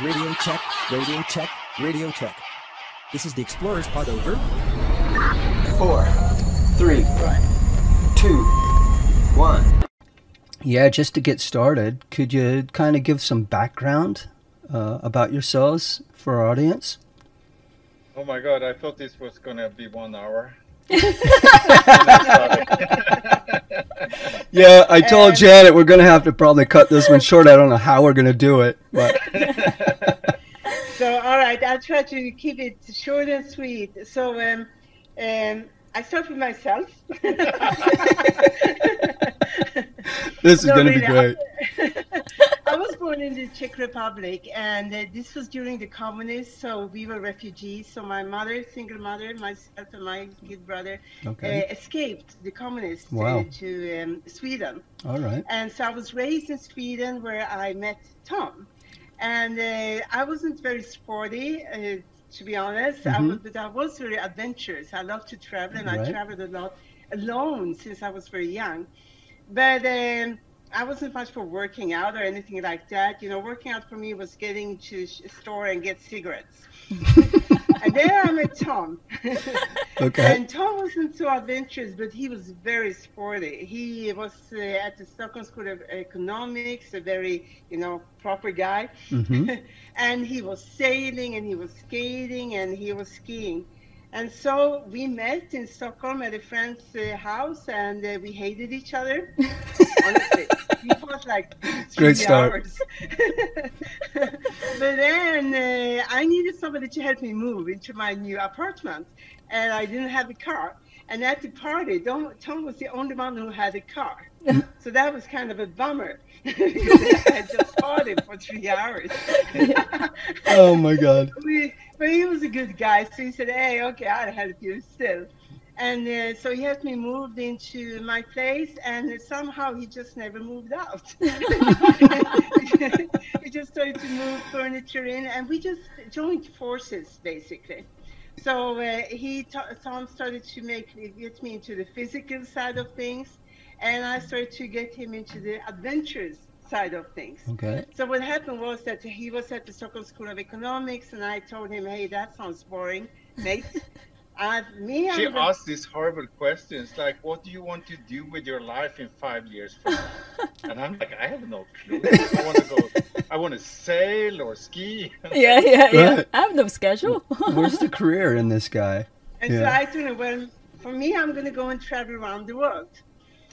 Radio check, radio check, radio check. This is the Explorer's pod over. 4, 3, 2, 1. Yeah, just to get started, could you kind of give some background about yourselves for our audience? Oh my God, I thought this was going to be 1 hour. Yeah, I told Janet we're going to have to probably cut this one short. I don't know how we're going to do it. But. So, all right, I'll try to keep it short and sweet. So, I start with myself. This is going to be great. I was born in the Czech Republic, and this was during the communists, so we were refugees. So my mother, single mother, myself and my kid brother, escaped the communists to Sweden. All right. And so I was raised in Sweden, where I met Tom. And I wasn't very sporty, to be honest, but I was very adventurous. I love to travel, and I traveled a lot alone since I was very young. But I wasn't much for working out or anything like that. You know, working out for me was getting to a store and get cigarettes. And then I met Tom. Okay. And Tom wasn't so adventurous, but he was very sporty. He was at the Stockholm School of Economics, a very, proper guy. And he was sailing, and he was skating, and he was skiing. And so we met in Stockholm at a friend's house, and we hated each other. Honestly, we fought like 3 hours. But then I needed somebody to help me move into my new apartment, and I didn't have a car. And at the party, Tom was the only one who had a car. So that was kind of a bummer. I had just fought him for 3 hours. Oh my God. But he was a good guy, so he said, hey, okay, I'll help you still. And so he helped me move into my place, and somehow he just never moved out. He just started to move furniture in, and we just joined forces, basically. So Tom started to get me into the physical side of things, and I started to get him into the adventurous side of things. Okay. So what happened was that he was at the Stockholm School of Economics, and I told him, hey, that sounds boring, mate. She asked these horrible questions, like, what do you want to do with your life in 5 years from now? And I'm like, I have no clue. I want to sail or ski. Yeah. Right. I have no schedule. Where's the career in this guy? And so I told him, well, for me, I'm going to go and travel around the world.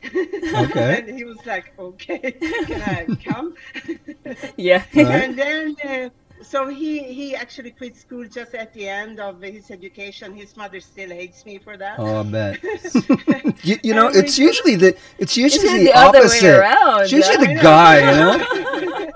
Okay. And he was like, okay, can I come? Yeah. Right. And then, so he actually quit school just at the end of his education. His mother still hates me for that. Oh, I bet. It's usually the other opposite. way around. It's usually the guy,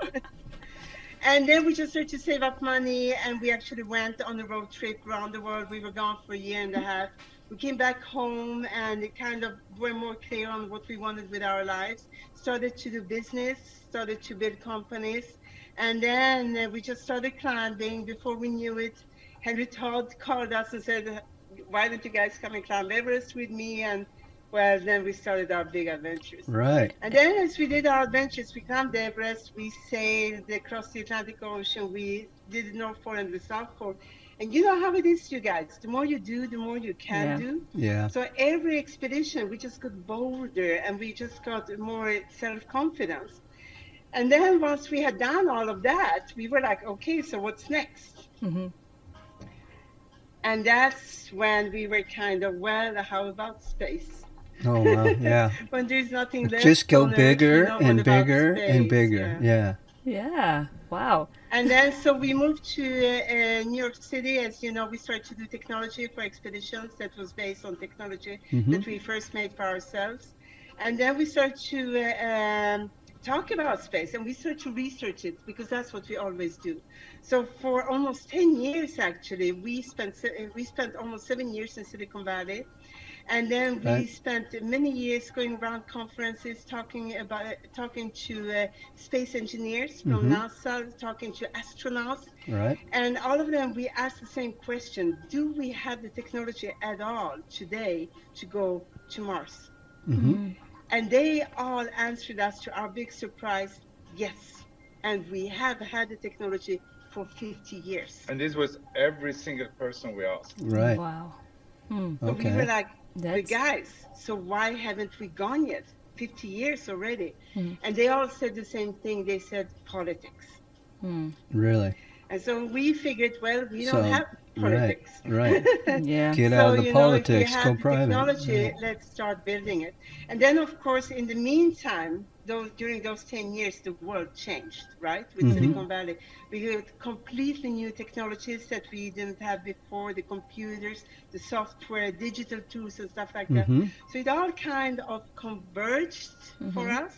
And then we just started to save up money, and we actually went on a road trip around the world. We were gone for a year and a half. We came back home, and it kind of were more clear on what we wanted with our lives. Started to do business, started to build companies. And then we just started climbing. Before we knew it, Henry Todd called us and said, why don't you guys come and climb Everest with me? And well, then we started our big adventures. Right. And then as we did our adventures, we climbed Everest, we sailed across the Atlantic Ocean, we did the North Pole and the South Pole. And you know how it is, you guys. The more you do, the more you can do. Yeah. So every expedition, we just got bolder, and we just got more self-confidence. And then once we had done all of that, we were like, okay, so what's next? Mm-hmm. And that's when we were kind of, well, how about space? Oh, wow, yeah. When there's nothing left. Just go on bigger Earth, and what about bigger space? and bigger. Yeah. Yeah. Wow. And then, so we moved to New York City. As you know, we started to do technology for expeditions that was based on technology that we first made for ourselves. And then we started to talk about space, and we started to research it, because that's what we always do. So for almost 10 years, actually, we spent almost 7 years in Silicon Valley. And then we spent many years going around conferences, talking to space engineers from NASA, talking to astronauts. Right. And all of them, we asked the same question: do we have the technology at all today to go to Mars? And they all answered us, to our big surprise, yes. And we have had the technology for 50 years. And this was every single person we asked. Right. Wow. So we Okay. were like, That's- the guys, so why haven't we gone yet? 50 years already. Mhm. And they all said the same thing. They said politics. Really? And so we figured, well, we So, don't have politics. Right. Yeah. Get out of the If we politics, have go the private. technology, Right. let's start building it. And then, of course, in the meantime, during those 10 years, the world changed, right? With Silicon Valley. We had completely new technologies that we didn't have before, the computers, the software, digital tools and stuff like that. So it all kind of converged for us.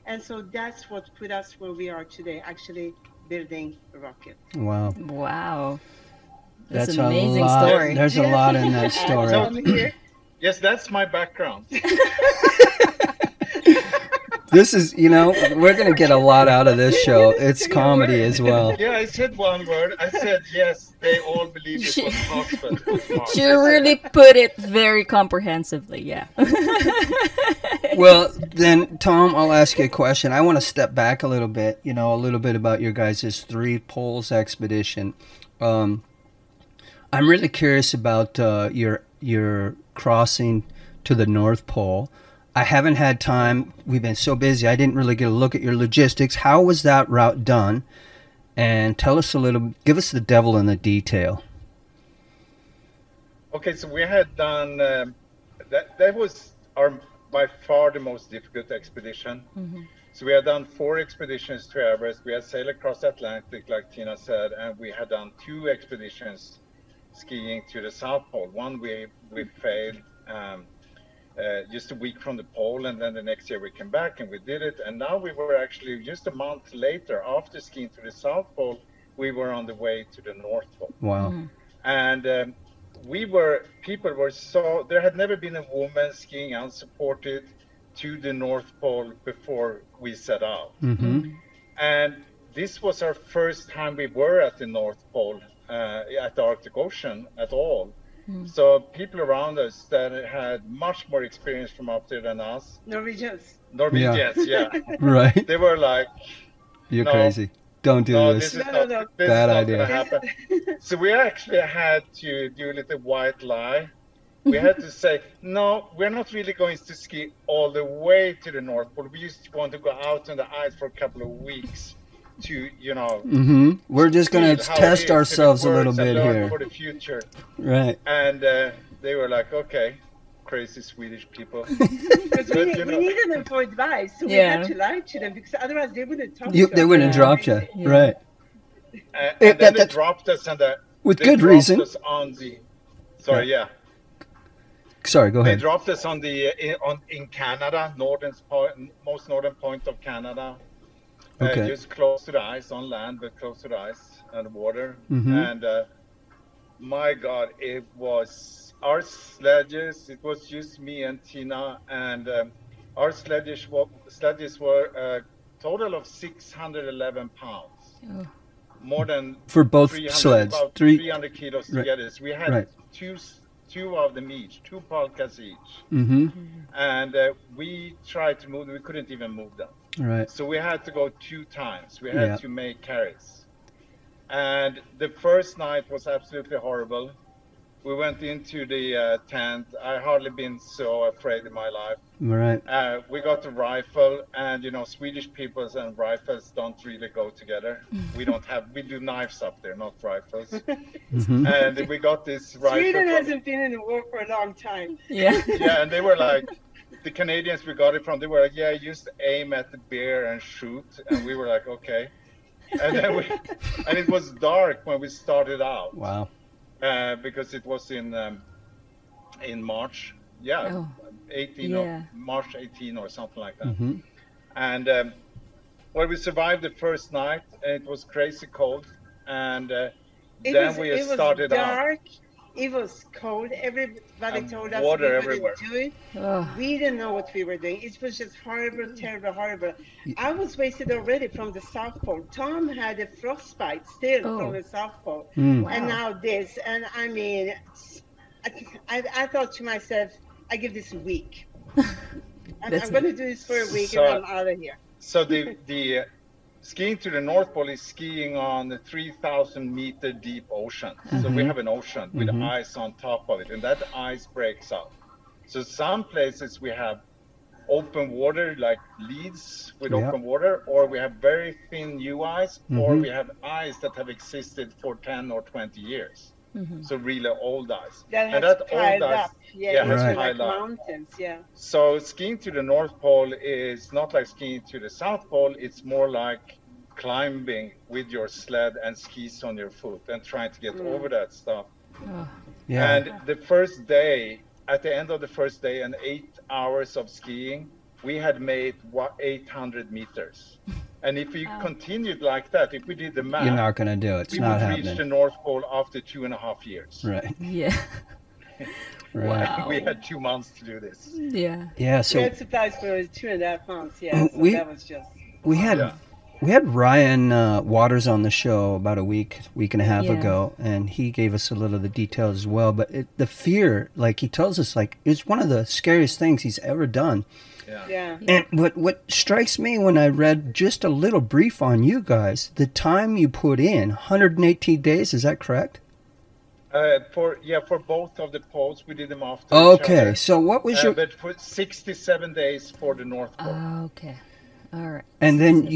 And so that's what put us where we are today, actually building a rocket. Wow. Wow. That's a an amazing lot. story. There's a lot in that So story. I'm here. Yes, that's my background. This is, we're going to get a lot out of this show. It's comedy as well. Yeah, I said one word. I said, yes, they all believe it was possible. It was Mars. She really put it very comprehensively, yeah. Well, then, Tom, I'll ask you a question. I want to step back a little bit, a little bit about your guys' 3 Poles expedition. I'm really curious about your crossing to the North Pole. I haven't had time. We've been so busy. I didn't really get a look at your logistics. How was that route done? And give us the devil in the detail. Okay, so we had done, that was by far the most difficult expedition. So we had done 4 expeditions to Everest. We had sailed across the Atlantic, like Tina said, and we had done 2 expeditions skiing to the South Pole. One we failed just a week from the pole, and then the next year we came back and we did it. And now we were actually just a month later, after skiing to the South Pole, we were on the way to the North Pole. Wow. And people were so, there had never been a woman skiing unsupported to the North Pole before we set out. And this was our first time we were at the North Pole, at the Arctic Ocean at all. So people around us that had much more experience from up there than us. Norwegians. Norwegians, yeah. Right. They were like, You're no, crazy. Don't do this. This is No, not, no. this Bad is not idea. gonna happen. So we actually had to do a little white lie. We had to say, no, we're not really going to ski all the way to the North Pole. We just want to go out on the ice for a couple of weeks to, We're just going to see how it test is, ourselves a to little works and bit learn here. for the future. Right. And they were like, okay, crazy Swedish people. Because we But, needed them for advice, so we Yeah. had to lie to them, because otherwise they wouldn't talk to us. They wouldn't Yeah. drop you. Yeah. Right. and then they that's- dropped us With they good dropped reason. us on the, sorry, yeah. Sorry, go They ahead. dropped us on the in Canada, most northern point of Canada, Okay. just close to the ice, on land, but close to the ice and the water. Mm-hmm. And my God, it was our sledges. It was just me and Tina, and our sledges were a total of 611 pounds, Oh. more than For both 300, sleds. about 3 300 kilos Right. together. So we had Right. two of them each, 2 polkas each. Mm-hmm. And we tried to move them. We couldn't even move them. Right. So we had to go 2 times. We had Yeah. to make carries. And the first night was absolutely horrible. We went into the tent. I hardly been so afraid in my life. Right. We got the rifle, and Swedish peoples and rifles don't really go together. We do knives up there, not rifles. Mm-hmm. And we got this rifle. Sweden from- hasn't been in a war for a long time. Yeah. Yeah, and they were like, the Canadians we got it from, they were like, yeah, just aim at the bear and shoot. And we were like, okay. And then and it was dark when we started out, Wow. because it was in March. Yeah, Oh. 18 Yeah. March 18 or something like that. Mm-hmm. And well, we survived the first night, and it was crazy cold. And then we it was started out. dark. It was cold. Everybody And told us water we everywhere. wouldn't do it. Oh. We didn't know what we were doing. It was just horrible, terrible, horrible. I was wasted already from the South Pole. Tom had a frostbite still Oh. from the South Pole. Mm. And Wow. now this. And I mean, I thought to myself, I give this a week. I'm That's going to do this for a week So- and I'm out of here. So the skiing to the North Pole is skiing on the 3,000-meter deep ocean. So we have an ocean with ice on top of it, and that ice breaks up. So some places we have open water, like leads with open water, or we have very thin new ice, or we have ice that have existed for 10 or 20 years. So really old ice. That and has that piled old ice, up, yeah, has into piled like up. mountains, yeah. So skiing to the North Pole is not like skiing to the South Pole. It's more like climbing with your sled and skis on your foot and trying to get over that stuff. Yeah. And the first day, at the end of the first day and 8 hours of skiing, we had made 800 meters. And if we continued like that, if we did the math, You're not going to do it. It's we not would happening. reach the North Pole after 2.5 years. Right. Yeah. Right. Wow. We had 2 months to do this. Yeah. Yeah. So We had supplies for 2.5 months, yeah. So we- that was just. we had Yeah. we had Ryan Waters on the show about a week and a half Yeah. ago, and he gave us a little of the details as well. But the fear, like he tells us, like it's one of the scariest things he's ever done. Yeah. And what strikes me when I read just a little brief on you guys, the time you put in, 118 days, is that correct? For both of the poles, we did them after each Okay, other. so what was your... But for 67 days for the North Pole. Okay. All right. And then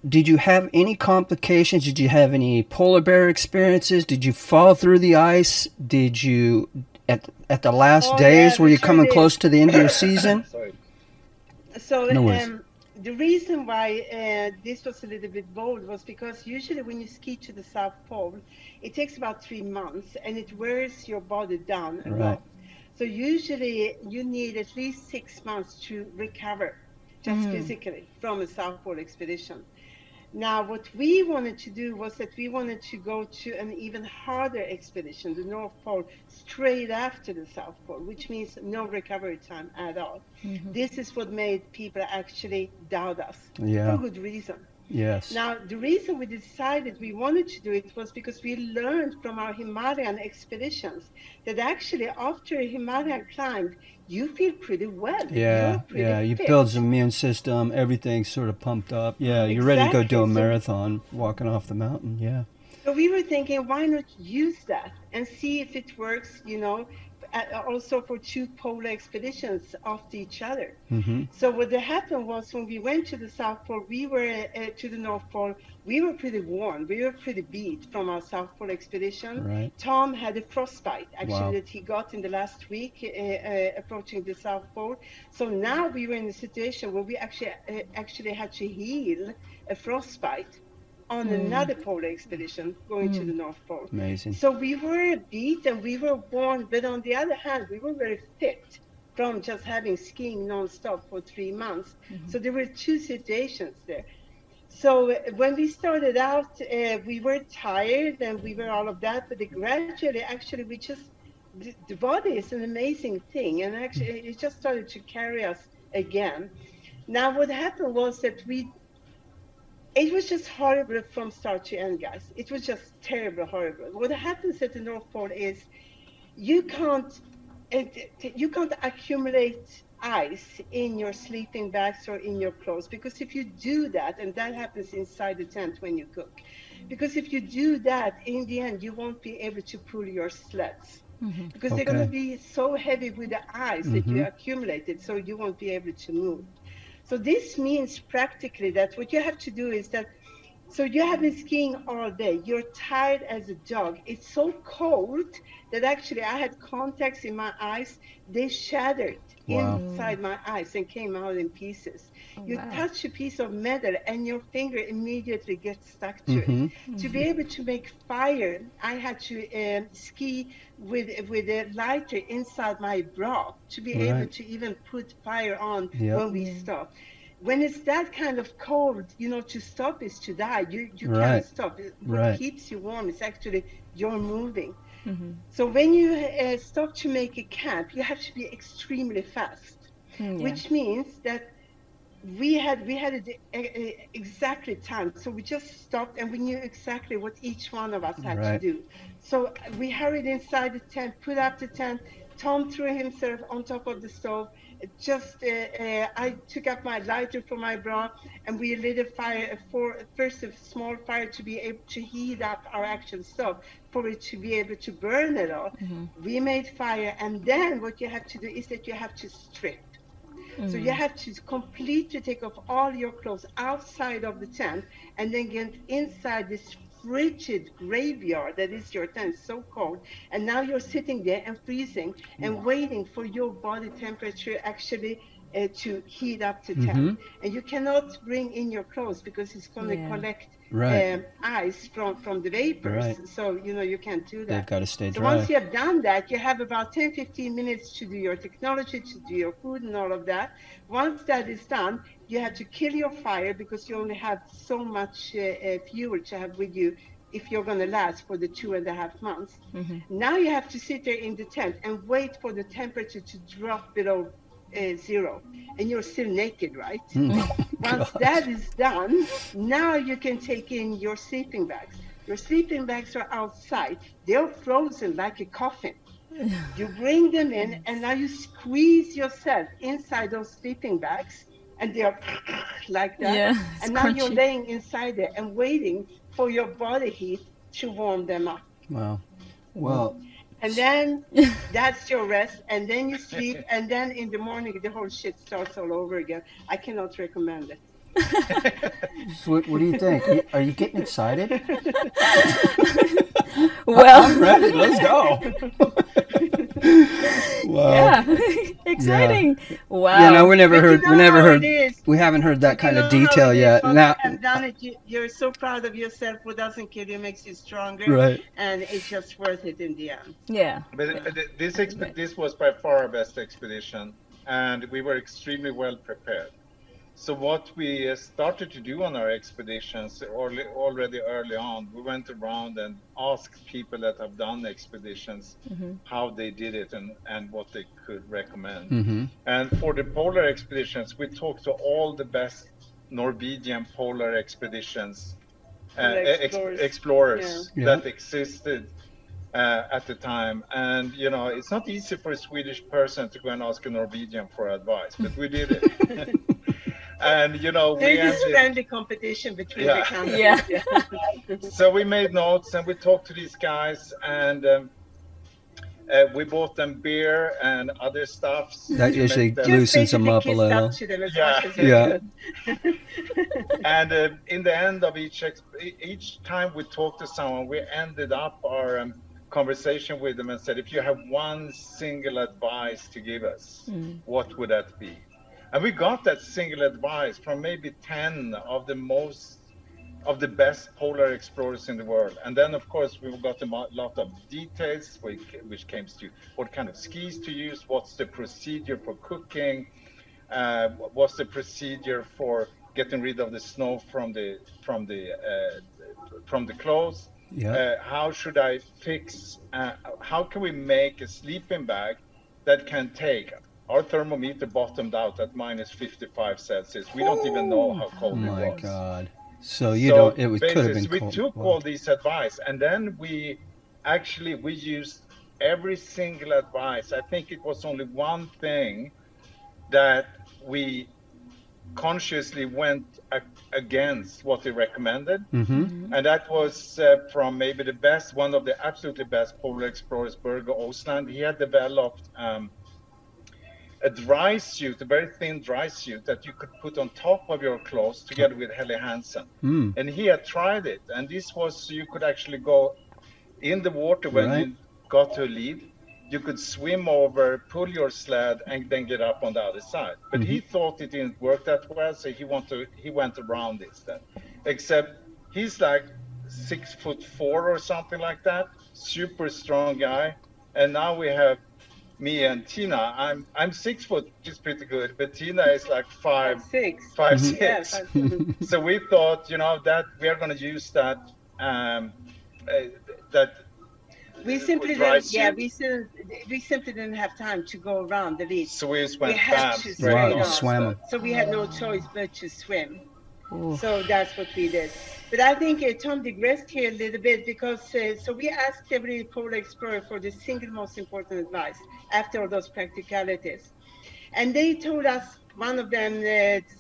did you have any complications? Did you have any polar bear experiences? Did you fall through the ice? Did you, at the last days, yeah, were you we sure coming did. close to the end of your season? Sorry. So No worries. the reason why this was a little bit bold was because usually when you ski to the South Pole, it takes about 3 months and it wears your body down a Right. lot. So usually you need at least 6 months to recover just physically from a South Pole expedition. Now, what we wanted to do was that we wanted to go to an even harder expedition, the North Pole, straight after the South Pole, which means no recovery time at all. This is what made people actually doubt us Yeah. for good reason. Yes. Now, the reason we decided we wanted to do it was because we learned from our Himalayan expeditions that actually after a Himalayan climb, you feel pretty well. Yeah, You're pretty yeah. You fit. build the immune system, everything's sort of pumped up. Yeah, you're ready to go do a Exactly. So- marathon, walking off the mountain. Yeah. So we were thinking, why not use that and see if it works, also for 2 polar expeditions after each other. So what happened was when we went to the South Pole, we were to the North Pole, we were pretty worn. We were pretty beat from our South Pole expedition. Right. Tom had a frostbite, actually, Wow. that he got in the last week approaching the South Pole. So now we were in a situation where we actually had to heal a frostbite on another polar expedition going to the North Pole. Amazing. So we were beat and we were worn, but on the other hand, we were very fit from just having skiing nonstop for 3 months. So there were 2 situations there. So when we started out, we were tired and we were all of that, but gradually, actually, the body is an amazing thing. And actually, it just started to carry us again. Now, what happened was that it was just horrible from start to end, guys. It was just terrible, horrible. What happens at the North Pole is you can't accumulate ice in your sleeping bags or in your clothes, because if you do that, and that happens inside the tent when you cook, because if you do that, in the end, you won't be able to pull your sleds. Because they're going to be so heavy with the ice that you accumulated, so you won't be able to move. So this means practically that what you have to do is that, so you have been skiing all day, you're tired as a dog. It's so cold that actually I had contacts in my eyes. They shattered inside my eyes and came out in pieces. You touch a piece of metal and your finger immediately gets stuck to it. To be able to make fire, I had to ski with a lighter inside my bra to be able to even put fire on when we stop. When it's that kind of cold, to stop is to die. You can't stop. What keeps you warm is actually you're moving. So when you stop to make a camp, you have to be extremely fast, which means that we had exactly time. So we just stopped and we knew exactly what each one of us had to do. So we hurried inside the tent, put up the tent. Tom threw himself on top of the stove, I took up my lighter from my bra, and we lit a fire, first a small fire to be able to heat up our actual stove, for it to be able to burn it all. We made fire, and then what you have to do is that you have to strip. So you have to completely take off all your clothes outside of the tent, and then get inside this frigid graveyard that is your tent, so cold. And now you're sitting there and freezing and waiting for your body temperature actually to heat up the tent. And you cannot bring in your clothes because it's going to collect ice from the vapors. Right. So, you can't do that. They've got to stay So dry. once you have done that, you have about 10-15 minutes to do your technology, to do your food and all of that. Once that is done, you have to kill your fire because you only have so much fuel to have with you if you're going to last for the 2.5 months. Now you have to sit there in the tent and wait for the temperature to drop below zero, and you're still naked, right? Once that is done, now you can take in your sleeping bags. Your sleeping bags are outside. They're frozen like a coffin. You bring them in, and now you squeeze yourself inside those sleeping bags, and they're like that. Yeah, and now you're laying inside there and waiting for your body heat to warm them up. Wow. Well, And then that's your rest, and then you sleep, and then in the morning the whole shit starts all over again. I cannot recommend it. so what do you think? Are you getting excited? Well, I'm ready. Let's go. Wow. Yeah, exciting. Yeah. Wow. Yeah, no, we never heard. It is. We haven't heard that kind of detail how it is. yet. Once Now, you have done it, you're so proud of yourself. What doesn't kill you makes you stronger, right? And it's just worth it in the end. Yeah. But this was by far our best expedition, and we were extremely well prepared. So what we started to do on our expeditions already early on, we went around and asked people that have done expeditions how they did it and what they could recommend. And for the polar expeditions, we talked to all the best Norwegian polar expeditions, explorers that existed at the time. And, it's not easy for a Swedish person to go and ask a Norwegian for advice, but we did it. And there's this friendly competition between the countries. Yeah. So we made notes and we talked to these guys, and we bought them beer and other stuffs. That usually loosens them up a little. And in the end of each time we talked to someone, we ended up our conversation with them and said, if you have one single advice to give us, what would that be? And we got that single advice from maybe 10 of the best polar explorers in the world. And then, of course, we got a lot of details, which came to what kind of skis to use, what's the procedure for cooking, what's the procedure for getting rid of the snow from the clothes. How should I fix? How can we make a sleeping bag that can take? Our thermometer bottomed out at minus 55 Celsius. We don't even know how cold it was. Oh my God! So could have been cold. We took all these advice, and then we used every single advice. I think it was only one thing that we consciously went against what they recommended, and that was from maybe one of the absolutely best polar explorers, Børge Ousland. He had developed a dry suit, a very thin dry suit that you could put on top of your clothes together with Helly Hansen. And he had tried it. And this was, you could actually go in the water when you got to a lead. You could swim over, pull your sled, and then get up on the other side. But he thought it didn't work that well, so he went around instead. Except he's like 6'4" or something like that, super strong guy. And now we have me and Tina. I'm 6 foot, which is pretty good, but Tina is like 5'6". Yeah, 5'6". So we thought, that we are going to use that that we simply didn't have time to go around the beach. So we just went swam them. So we had no choice but to swim. So that's what we did. But I think Tom digressed here a little bit because so we asked every polar explorer for the single most important advice after all those practicalities. And they told us, one of them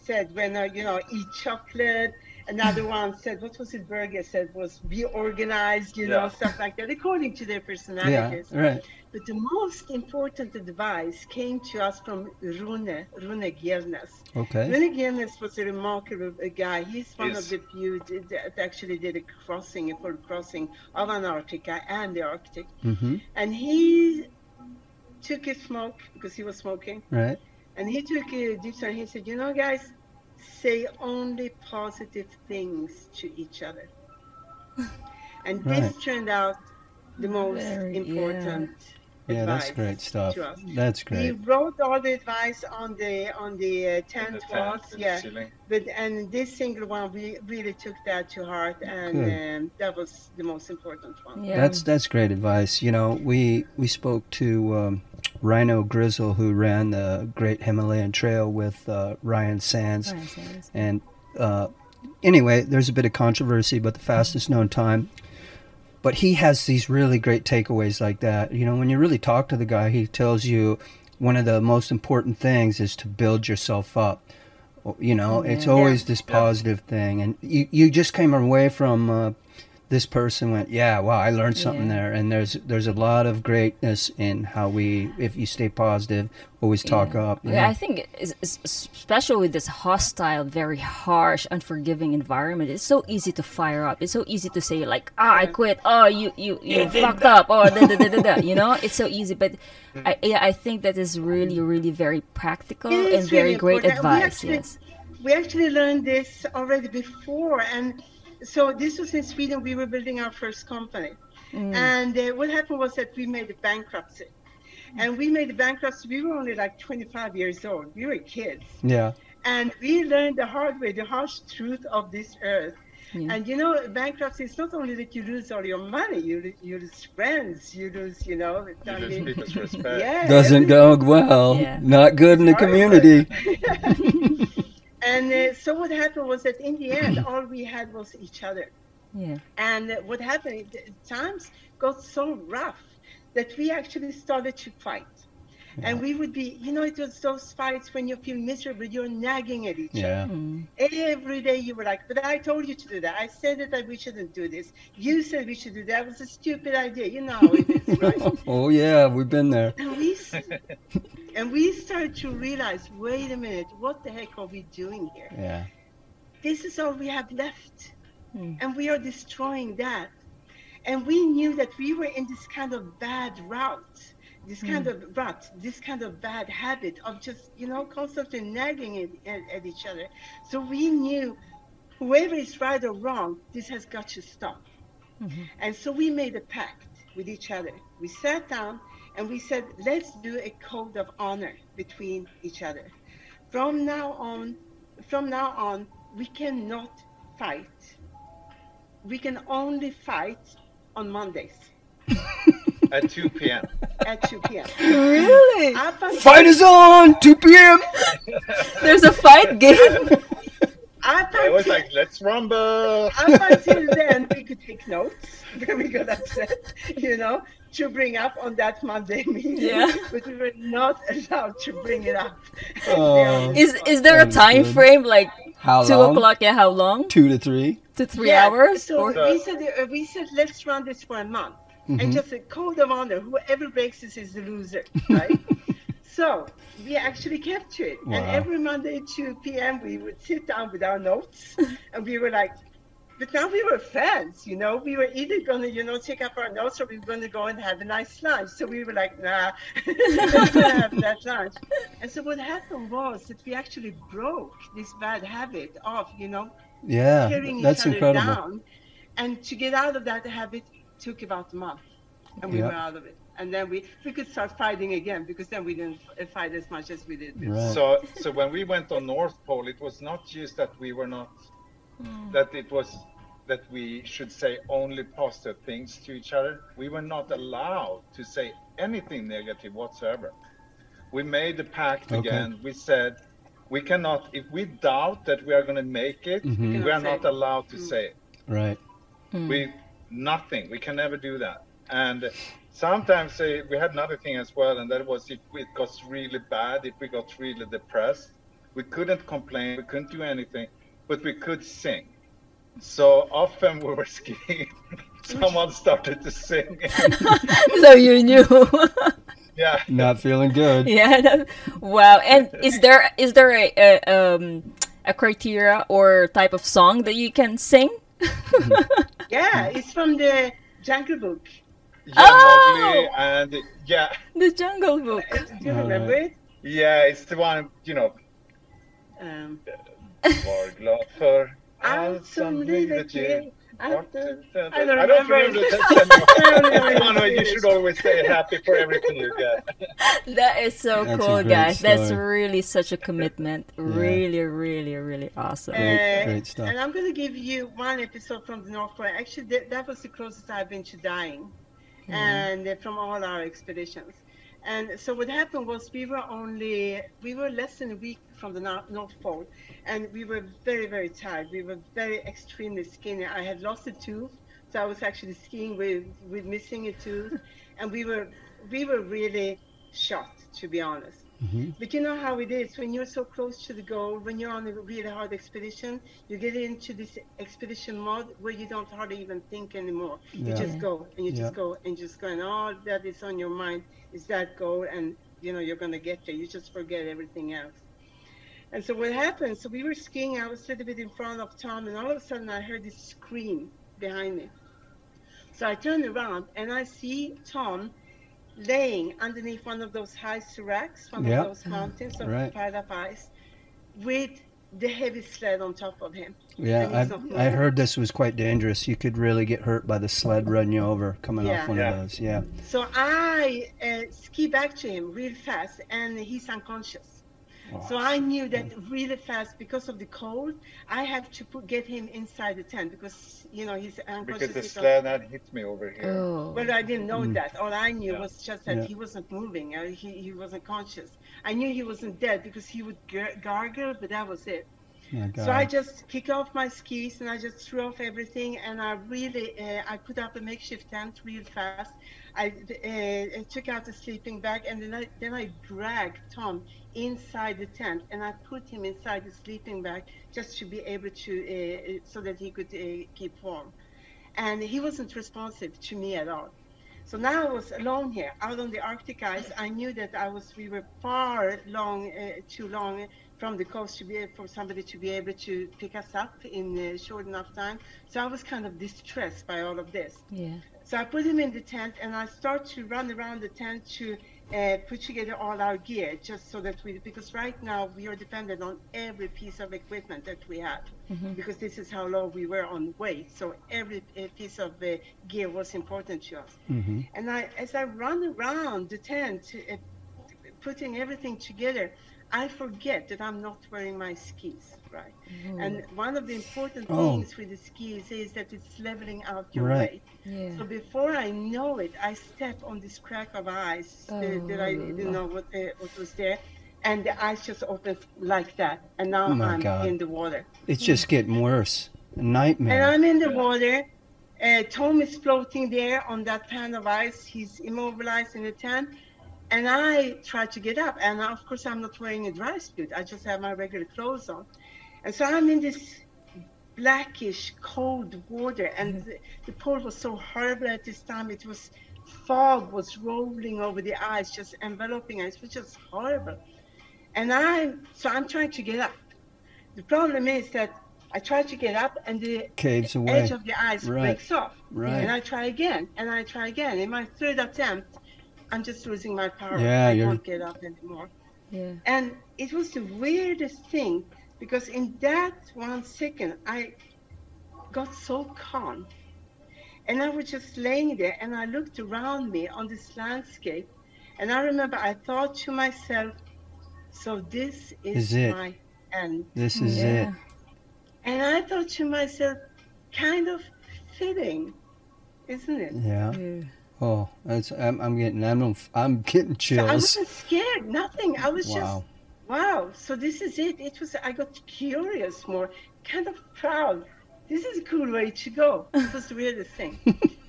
said, when, eat chocolate. Another one said, what was it Berger said was be organized, stuff like that, according to their personalities. Yeah, right. But the most important advice came to us from Rune Gjernes. Okay. Rune Gjernes was a remarkable guy. He's one of the few that actually did a full crossing of Antarctica and the Arctic. Mm-hmm. And he took a smoke because he was smoking. Right. And he took a deep sigh and he said, guys, say only positive things to each other. And this turned out the most important advice. Yeah, that's great stuff. To us. That's great. We wrote all the advice on the tent walls, and this single one we really took that to heart, and that was the most important one. Yeah. That's great advice. We spoke to Rhino Grizzle, who ran the Great Himalayan Trail with Ryan Sands, and anyway, there's a bit of controversy about the fastest known time. But he has these really great takeaways like that. When you really talk to the guy, he tells you one of the most important things is to build yourself up. It's always this positive thing. And you just came away from this person went, wow, I learned something there. And there's a lot of greatness in how if you stay positive, always talk up. I think it's especially with this hostile, very harsh, unforgiving environment, it's so easy to fire up. It's so easy to say like, I quit. Oh, you fucked up. Oh, it's so easy. But I think that is really, really very practical and very great advice. We actually learned this already before, and so this was in Sweden. We were building our first company. And what happened was that we made a bankruptcy. And we made the bankruptcy. We were only like 25 years old. We were kids. Yeah. And we learned the hard way, the harsh truth of this earth. And bankruptcy is not only that you lose all your money, you lose friends, you lose, you lose people's respect. Doesn't go well. Not good in the community. And so what happened was that in the end, all we had was each other. Yeah. And what happened, times got so rough that we actually started to fight. And we would be, it was those fights when you feel miserable, you're nagging at each other. Every day you were like, but I told you to do that. I said that we shouldn't do this. You said we should do that. It was a stupid idea. You know how it is, right? Oh, yeah, we've been there. And we started to realize, wait a minute, what the heck are we doing here? Yeah. This is all we have left. And we are destroying that. And we knew that we were in this kind of bad route. This kind of rut, this kind of bad habit of just, constantly nagging at each other. So we knew whoever is right or wrong, this has got to stop. And so we made a pact with each other. We sat down and we said, let's do a code of honor between each other. From now on, we cannot fight. We can only fight on Mondays. At 2 p.m. At 2 p.m. Really? Fight is on! 2 p.m. There's a fight game. I was like, let's rumble. Up until then, we could take notes when we got upset, to bring up on that Monday meeting. Yeah. But we were not allowed to bring it up. Is there a time frame, like how 2 long? o'clock? Yeah, how long? 2 to 3. To 3 hours? So we said, let's run this for a month. And just a code of honor, whoever breaks this is the loser, right? So we actually kept to it. Wow. And every Monday at 2 p.m. we would sit down with our notes and we were like, but now we were friends, we were either going to, take up our notes or we were going to go and have a nice lunch. So we were like, nah, let's not have that lunch. And so what happened was that we actually broke this bad habit of, tearing each other incredible. down. And to get out of that habit took about a month. And we were out of it. And then we could start fighting again because then we didn't fight as much as we did before. Right. So when we went on North Pole, it was not just that we were not, that it was that we should say only positive things to each other. We were not allowed to say anything negative whatsoever. We made a pact again. We said, we cannot, if we doubt that we are going to make it, we are not allowed to say it. Right. Nothing. We can never do that. And sometimes we had another thing as well, and that was if it got really bad, if we got really depressed, we couldn't complain, we couldn't do anything, but we could sing. So often we were skiing, someone started to sing. So you knew. Yeah. Not feeling good. Yeah. Wow. And is there a criteria or type of song that you can sing? Yeah, it's from the Jungle Book. Yeah, Oh! Mowgli, and yeah, The Jungle Book. Do you remember it? yeah, it's the one, you know, var glad för allt som livet ger. I don't remember the text. No, you should always stay happy for everything you get. That is so That's a cool, great guys. That's story. really such a commitment. Really, really, really awesome. Great stuff. And I'm going to give you one episode from the North Pole. Actually, that was the closest I've been to dying, and from all our expeditions. And so what happened was we were less than a week from the North Pole, and we were very, very tired. We were very extremely skinny. I had lost a tooth, so I was actually skiing with missing a tooth, and we were really shocked, to be honest. But you know how it is when you're so close to the goal, when you're on a really hard expedition, you get into this expedition mode where you don't hardly even think anymore. You just go and you just go and just go, and all that is on your mind is that goal, and you know you're gonna get there. You just forget everything else. And so what happened? So we were skiing. I was a little bit in front of Tom, and all of a sudden I heard this scream behind me. So I turned around and I see Tom laying underneath one of those high seracs, one of those mountains of piled up ice, with the heavy sled on top of him. Yeah, I heard this was quite dangerous. You could really get hurt by the sled running you over coming off one of those. Yeah. So I ski back to him real fast, and he's unconscious. So I knew that really fast, because of the cold, I have to get him inside the tent, because you know he's unconscious. Because the sled had hit me over here. Oh. Well, I didn't know that. All I knew was just that he wasn't moving. He wasn't conscious. I knew he wasn't dead because he would gargle, but that was it. So I just kicked off my skis and I just threw off everything, and I really I put up a makeshift tent real fast. I took out the sleeping bag, and then I dragged Tom inside the tent, and I put him inside the sleeping bag just to be able to so that he could keep warm. And he wasn't responsive to me at all. So now I was alone here, out on the Arctic ice. I knew that we were too long from the coast for somebody to be able to pick us up in short enough time. So I was kind of distressed by all of this. Yeah. So I put him in the tent, and I start to run around the tent to put together all our gear, just so that because right now we are dependent on every piece of equipment that we have, because this is how low we were on weight. So every piece of gear was important to us. And as I run around the tent, putting everything together, I forget that I'm not wearing my skis, right? And one of the important things with the skis is that it's leveling out your weight. Yeah. So before I know it, I step on this crack of ice that I didn't know what was there, and the ice just opened like that, and now I'm in the water. It's just getting worse. A nightmare. And I'm in the water. Tom is floating there on that pan of ice. He's immobilized in the tent. And I try to get up, and of course I'm not wearing a dry suit. I just have my regular clothes on. And so I'm in this blackish, cold water, and the pole was so horrible at this time. Fog was rolling over the ice, just enveloping us. It was just horrible. And I'm trying to get up. The problem is that I try to get up, and the caves away. Edge of the ice breaks off. And I try again, and I try again. In my third attempt, I'm just losing my power. I can't get up anymore. Yeah. And it was the weirdest thing, because in that 1 second, I got so calm. And I was just laying there, and I looked around me on this landscape. And I remember I thought to myself, so this is my end. This is it. And I thought to myself, kind of fitting, isn't it? Yeah. Oh, I'm getting chills. So I wasn't scared, nothing. I was just, wow. So this is it. I got curious more, kind of proud. This is a cool way to go. It was the weirdest thing.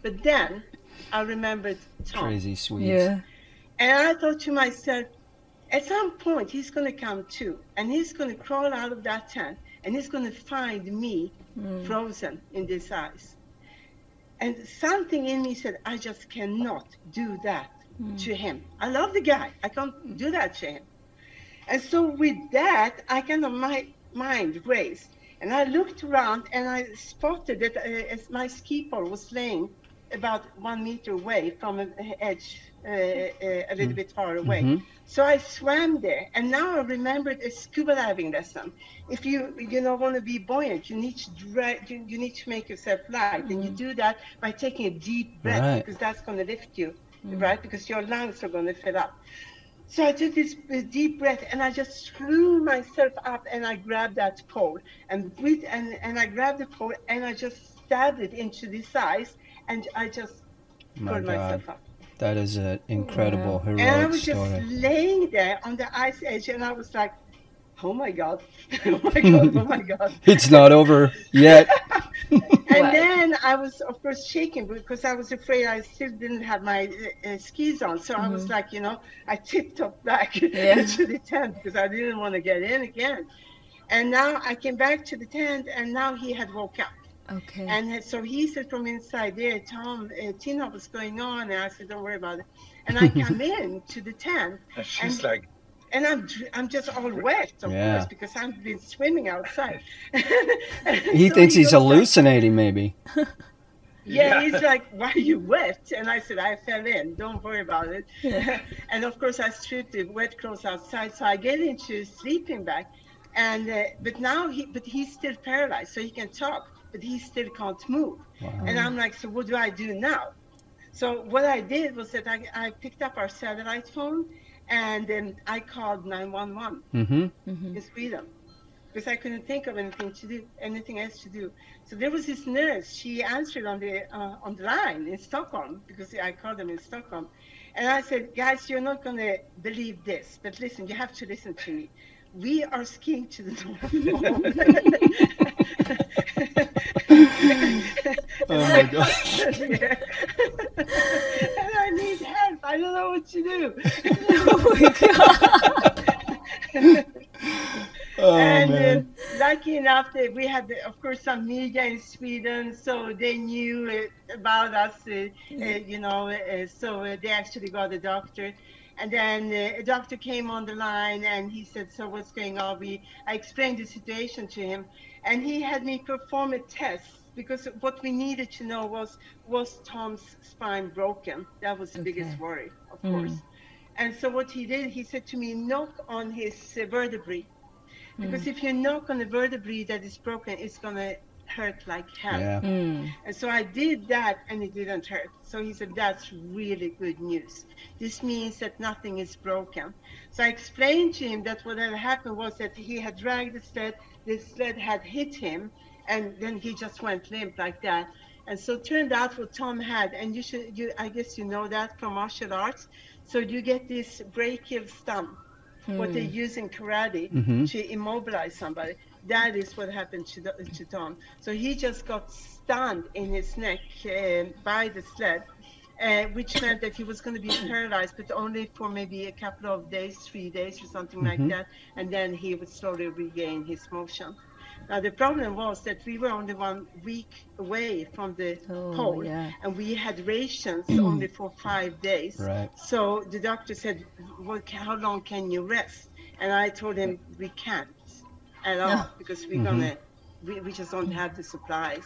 But then I remembered Tom. Crazy sweet. Yeah. And I thought to myself, at some point, he's going to come too. And he's going to crawl out of that tent. And he's going to find me frozen in this ice. And something in me said, I just cannot do that to him. I love the guy. I can't do that to him. And so with that, I kind of, my mind raced. And I looked around and I spotted that as my ski pole was laying about 1 meter away from an edge, a little bit far away. So I swam there, and now I remembered a scuba diving lesson. If you want to be buoyant, you need to make yourself light, and you do that by taking a deep breath, because that's going to lift you, right? Because your lungs are going to fill up. So I took this deep breath, and I just threw myself up, and I grabbed that pole, and I grabbed the pole, and I just stabbed it into this ice, and I just pulled myself up. That is an incredible, heroic story. And I was just laying there on the ice edge, and I was like, oh my God, oh my God, oh my God. It's not over yet. And then I was, of course, shaking because I was afraid I still didn't have my skis on. So I was like, I tiptoed back to the tent because I didn't want to get in again. And now I came back to the tent, and now he had woke up. Okay. And so he said from inside there, Tom, Tina, what's going on? And I said, don't worry about it. And I come in to the tent. And she's like, and I'm just all wet, of course, because I've been swimming outside. He thinks he's hallucinating, maybe. Yeah, he's like, why are you wet? And I said, I fell in. Don't worry about it. And of course, I stripped the wet clothes outside. So I get into a sleeping bag. And but now he's still paralyzed, so he can talk, but he still can't move. Wow. And I'm like, so what do I do now? So what I did was that I picked up our satellite phone, and then I called 911 in Sweden, because I couldn't think of anything else to do. So there was this nurse. She answered on the line in Stockholm, because I called them in Stockholm. And I said, guys, you're not going to believe this, but listen, you have to listen to me. We are skiing to the North Pole. Oh my God. And I need help. I don't know what to do. Oh my God. And lucky enough that we had, of course, some media in Sweden, so they knew about us, so they actually got a doctor. And then a doctor came on the line, and he said, so what's going on? I explained the situation to him, and he had me perform a test, because what we needed to know was Tom's spine broken? That was the biggest worry, of course. And so what he did, he said to me, knock on his vertebrae. Because if you knock on the vertebrae that is broken, it's going to hurt like hell. Yeah. And so I did that, and it didn't hurt. So he said, that's really good news. This means that nothing is broken. So I explained to him that what had happened was that he had dragged the sled had hit him, and then he just went limp like that. And so it turned out what Tom had, and I guess you know that from martial arts. So you get this brachial stump, what they use in karate to immobilize somebody. That is what happened to Tom. So he just got stunned in his neck by the sled, which meant that he was going to be paralyzed, but only for maybe a couple of days, 3 days or something like that. And then he would slowly regain his motion. Now, the problem was that we were only 1 week away from the pole, and we had rations only for 5 days. Right. So the doctor said, well, how long can you rest? And I told him, we can't at all, because we just don't have the supplies.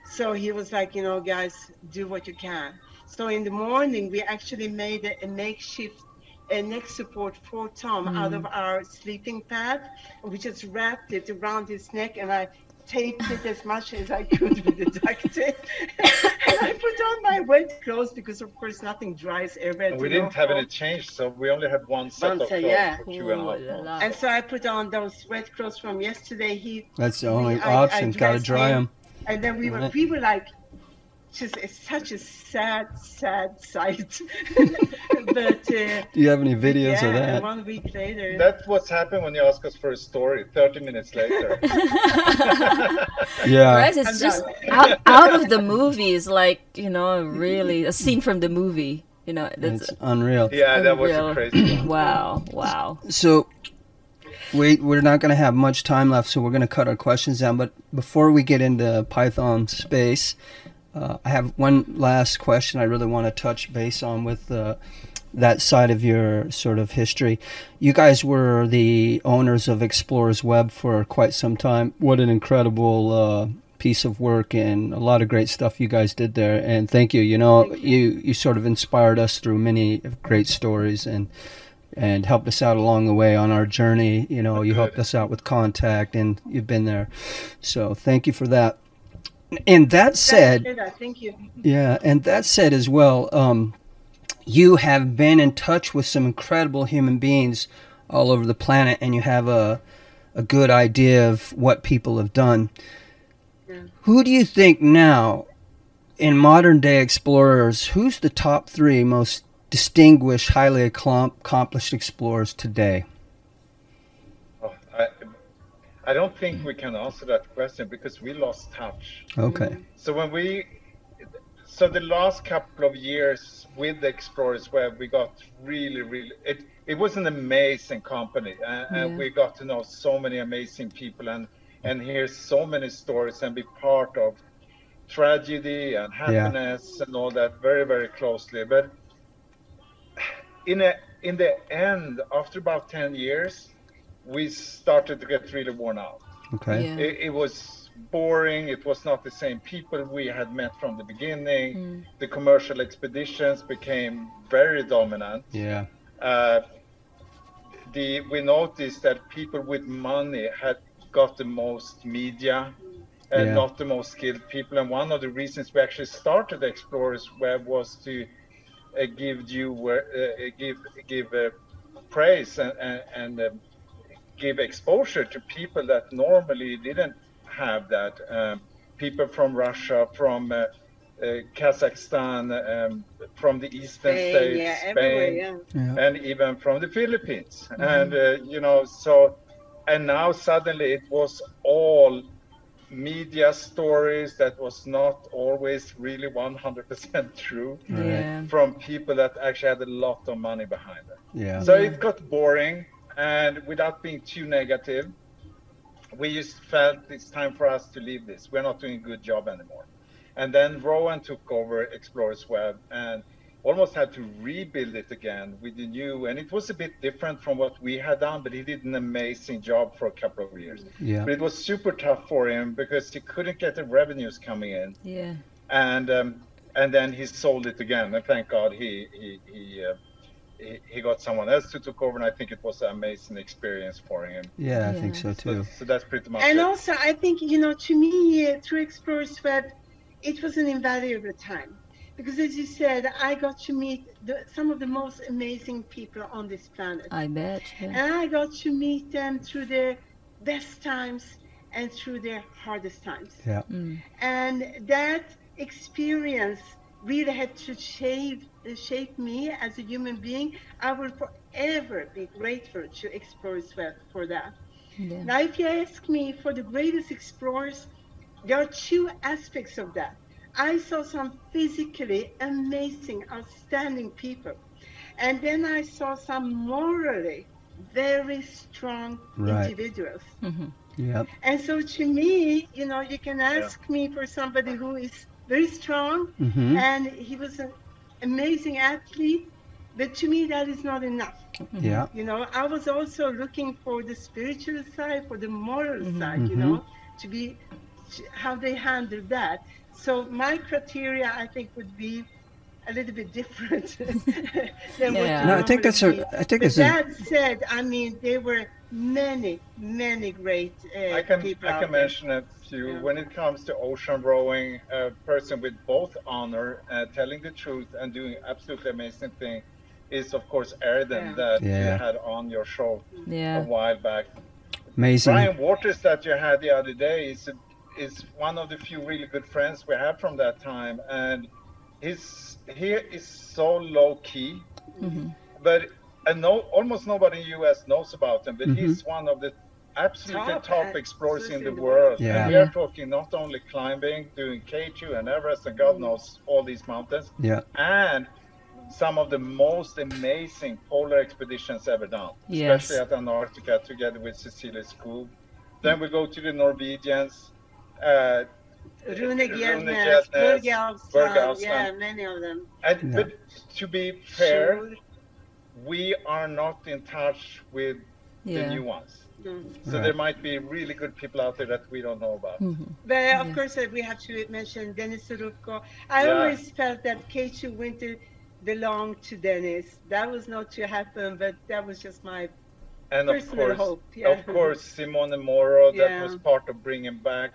So he was like, guys, do what you can. So in the morning, we actually made a makeshift neck support for Tom out of our sleeping pad. We just wrapped it around his neck, and I taped it as much as I could with the duct tape. And I put on my wet clothes, because of course nothing dries ever. We didn't have any change, so we only had one set of clothes for 2.5 months. And so I put on those wet clothes from yesterday. That's the only option. Gotta dry them. And then we were like just it's such a sad sight. But Do you have any videos of yeah, that? 1 week later. That's what's happened when you ask us for a story 30 minutes later. Yeah. Right? It's just out of the movie. It's like, you know, really a scene from the movie. You know, that's It's unreal. Yeah, that was unreal. a crazy one. Wow. So we're not going to have much time left, so we're going to cut our questions down. But before we get into Python space, I have one last question I really want to touch base on with that side of your sort of history. You guys were the owners of Explorers Web for quite some time. What an incredible piece of work and a lot of great stuff you guys did there. And thank you. You know, you sort of inspired us through many great stories and helped us out along the way on our journey. You know, you helped us out with contact and you've been there. So thank you for that. And that said, thank you. yeah, and that said as well, you have been in touch with some incredible human beings all over the planet, and you have a good idea of what people have done. Yeah. Who do you think now, in modern day explorers, who's the top 3 most distinguished, highly accomplished explorers today? Oh, I don't think we can answer that question because we lost touch. Okay. So the last couple of years with the Explorers Web, we got really, it was an amazing company. And we got to know so many amazing people and hear so many stories and be part of tragedy and happiness and all that very, very closely. But in the end, after about 10 years, we started to get really worn out. Okay. Yeah. It was boring. It was not the same people we had met from the beginning. The commercial expeditions became very dominant. Yeah. We noticed that people with money had got the most media and not the most skilled people. And one of the reasons we actually started Explorers Web was to give praise and give exposure to people that normally didn't have that. People from Russia, from Kazakhstan, from the eastern states, Spain, and even from the Philippines. And and now suddenly it was all media stories that was not always really 100% true from people that actually had a lot of money behind it. Yeah. So it got boring, and without being too negative, we just felt it's time for us to leave this. We're not doing a good job anymore. And then Rowan took over Explorers Web and almost had to rebuild it again with the new, and it was a bit different from what we had done, but he did an amazing job for a couple of years. Yeah. But it was super tough for him because he couldn't get the revenues coming in. Yeah. And then he sold it again, and thank God he got someone else to take over, and I think it was an amazing experience for him. Yeah, I think so too. So that's pretty much And it. also, I think, to me, through Explorers Web, it was an invaluable time. Because as you said, I got to meet some of the most amazing people on this planet. I bet. Yeah. And I got to meet them through their best times and through their hardest times. Yeah. And that experience really had to shape me as a human being. I will forever be grateful to Explorers Web for that. Yeah. Now, if you ask me for the greatest explorers, there are 2 aspects of that. I saw some physically amazing, outstanding people. And then I saw some morally very strong individuals. Yep. And so to me, you can ask me for somebody who is very strong and he was an amazing athlete, but to me that is not enough. Yeah. I was also looking for the spiritual side, for the moral side, to be how they handle that. So my criteria, I think, would be a little bit different than what you No, I think that's that said, I mean, there were many great I can mention a few. Yeah. When it comes to ocean rowing, a person with both honor, telling the truth, and doing absolutely amazing thing is, of course, Erden that you had on your show a while back. Amazing. Brian Waters that you had the other day is one of the few really good friends we have from that time, and he is so low key, but almost nobody in the U.S. knows about him. But he's one of the absolutely top explorers in the world. Yeah. And we are talking not only climbing, doing K2 and Everest, and God knows all these mountains, Yeah. and some of the most amazing polar expeditions ever done, Yes. especially at Antarctica together with Cecilia Skog. Then we go to the Norwegians, Rune Gjednes, Gjednes, Berg-Ausland, yeah, many of them. And, But to be fair, we are not in touch with the new ones. So there might be really good people out there that we don't know about. But of course, we have to mention Dennis Surukko. I always felt that K2 Winter belonged to Dennis. That was not to happen, but that was just my personal hope. Yeah. Of course, Simone Moro, that was part of bringing back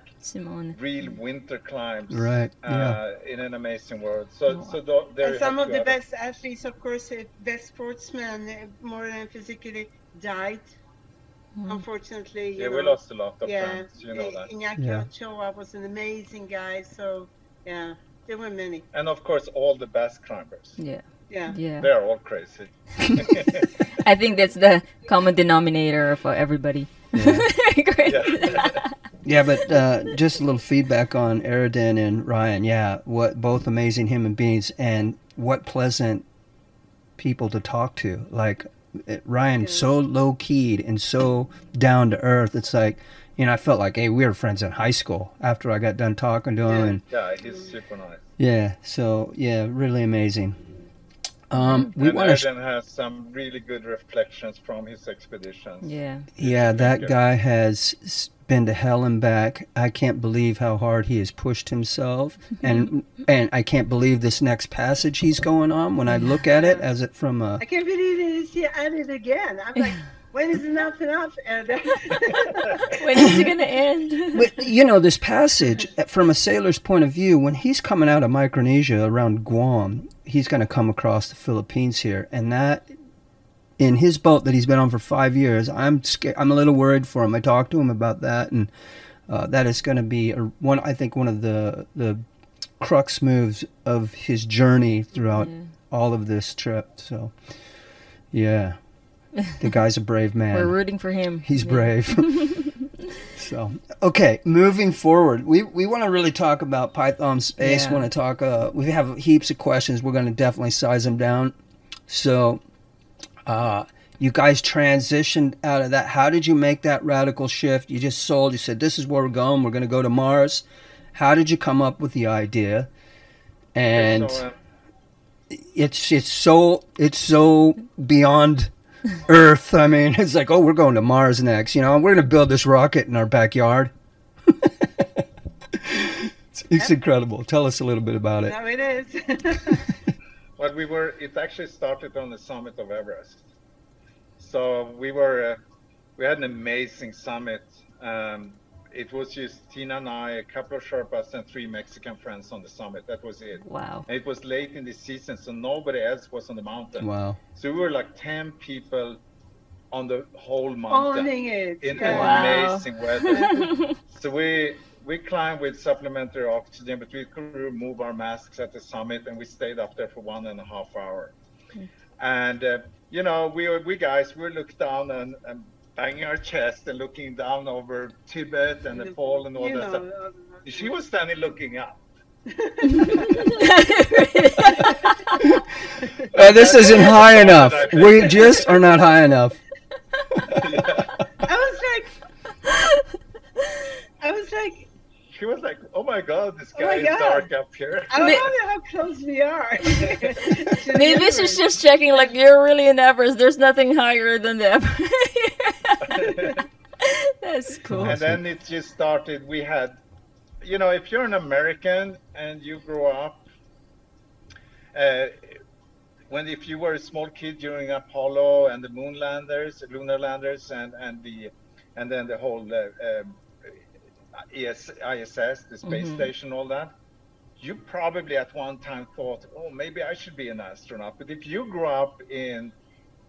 real winter climbs in an amazing world. So and some of the best athletes, of course, best sportsmen, more than physically, died. Unfortunately, we lost a lot of friends. You know that. Iñaki Ochoa was an amazing guy. So there were many. And of course, all the best climbers. Yeah. They're all crazy. I think that's the common denominator for everybody. Yeah, but just a little feedback on Aridin and Ryan. Yeah, what both amazing human beings, and what pleasant people to talk to. Like Ryan, so low keyed and so down to earth. It's like, you know, I felt like, hey, we were friends in high school after I got done talking to him. And he's super nice. Yeah, so really amazing. Aridin has some really good reflections from his expeditions. Yeah, that guy has been to hell and back. I can't believe how hard he has pushed himself, and I can't believe this next passage he's going on. When I look at it as it from a, I can't believe he's at it again. I'm like, when is enough? And when is it gonna end? But you know, this passage from a sailor's point of view, when he's coming out of Micronesia around Guam, he's going to come across the Philippines here, and that in his boat that he's been on for 5 years, I'm scared. I'm a little worried for him. I talked to him about that, and that is going to be I think one of the crux moves of his journey throughout all of this trip. So, yeah, the guy's a brave man. We're rooting for him. He's brave. So, okay, moving forward, we want to really talk about Python space. Want to talk. We have heaps of questions. We're going to definitely size them down. So, you guys transitioned out of that. How did you make that radical shift? You just sold. You said, "This is where we're going. We're going to go to Mars." How did you come up with the idea? And it's so beyond Earth. I mean, it's like, oh, we're going to Mars next. You know, we're going to build this rocket in our backyard. It's incredible. Tell us a little bit about it. No, it is. Well, it actually started on the summit of Everest. So we had an amazing summit. It was just Tina and I, a couple of Sherpas, and 3 Mexican friends on the summit. That was it. Wow. And it was late in the season, so nobody else was on the mountain. Wow. So we were like 10 people on the whole mountain in amazing weather. So we climbed with supplementary oxygen, but we could remove our masks at the summit, and we stayed up there for 1.5 hours. And you know, we guys, we looked down and banging our chest and looking down over Tibet and Nepal and all that stuff. She was standing looking up. This isn't high enough. We just are not high enough. I was like, she was like, oh my God, this guy is dark up here. I don't know how close we are. Maybe she's just checking, like, you're really in Everest. There's nothing higher than the Everest. That's cool. And then it just started. We had, you know, if you're an American and you grow up, if you were a small kid during Apollo and the moon landers, lunar landers, and then the whole ISS, the space station, all that, you probably at one time thought, oh, maybe I should be an astronaut. But if you grew up in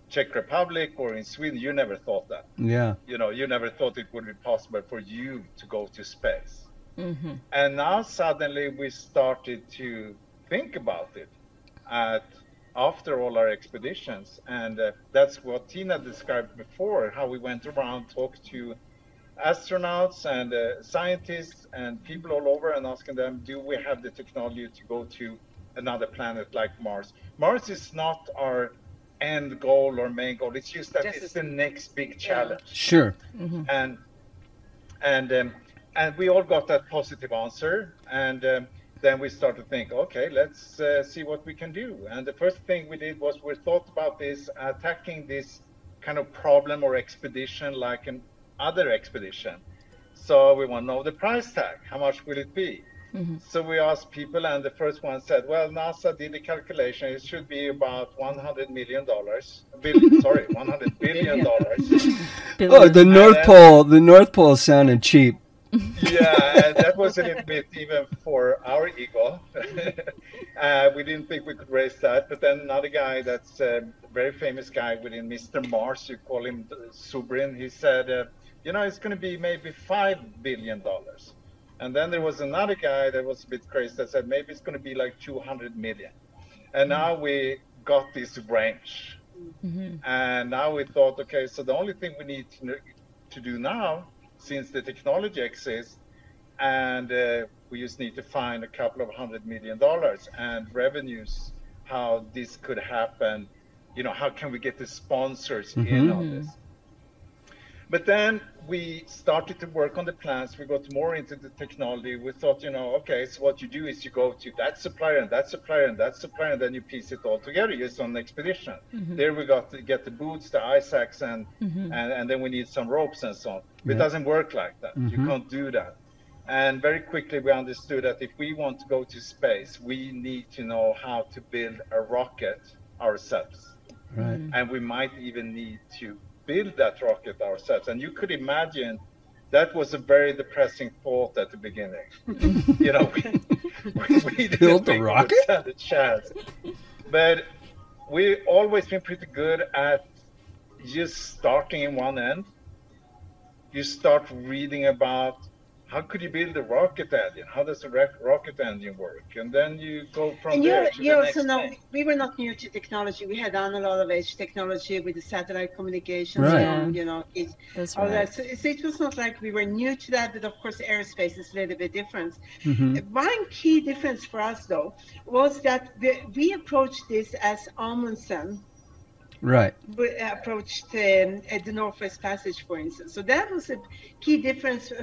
Czech Republic or in Sweden, you never thought that. Yeah. You know, you never thought it would be possible for you to go to space. And now suddenly we started to think about it at after all our expeditions, and that's what Tina described before, how we went around, talked to astronauts and scientists and people all over and asking them, do we have the technology to go to another planet like Mars? Mars is not our end goal or main goal. It's just that it's the next big challenge. Sure. And and um, and we all got that positive answer, and then we started to think, okay, let's see what we can do. And the first thing we did was we thought about this, attacking this kind of problem or expedition like an other expedition. So we want to know the price tag. How much will it be? So we asked people, and the first one said, well, NASA did the calculation. It should be about $100 million. $100 billion. Oh, the North Pole sounded cheap. Yeah, and that was a little bit even for our ego. We didn't think we could raise that. But then another guy that's a very famous guy within Mr. Mars, you call him Sjögren, he said, it's going to be maybe $5 billion. And then there was another guy that was a bit crazy that said maybe it's going to be like 200 million. And now we got this range. And now we thought, okay, so the only thing we need to do now, since the technology exists, and we just need to find a couple of $100 million and revenues, how this could happen, how can we get the sponsors in on this? But then we started to work on the plans. We got more into the technology. We thought, okay, so what you do is you go to that supplier and that supplier and that supplier, and then you piece it all together just on an expedition. There we got to get the boots, the ice axe, and then we need some ropes and so on. It doesn't work like that. You can't do that. And very quickly we understood that if we want to go to space, we need to know how to build a rocket ourselves. Right. And we might even need to build that rocket ourselves. And you could imagine that was a very depressing thought at the beginning. We didn't build the think rocket? we would stand a chance. But we always been pretty good at just starting in one end. You start reading about how could you build a rocket engine? How does a rocket engine work? And then you go from there to the next thing. We were not new to technology. We had done a lot of edge technology with the satellite communications. Right. That's all right. that. So it was not like we were new to that, but of course aerospace is a little bit different. One key difference for us, though, was that we approached this as Amundsen Right. approached the Northwest Passage, for instance. So that was a key difference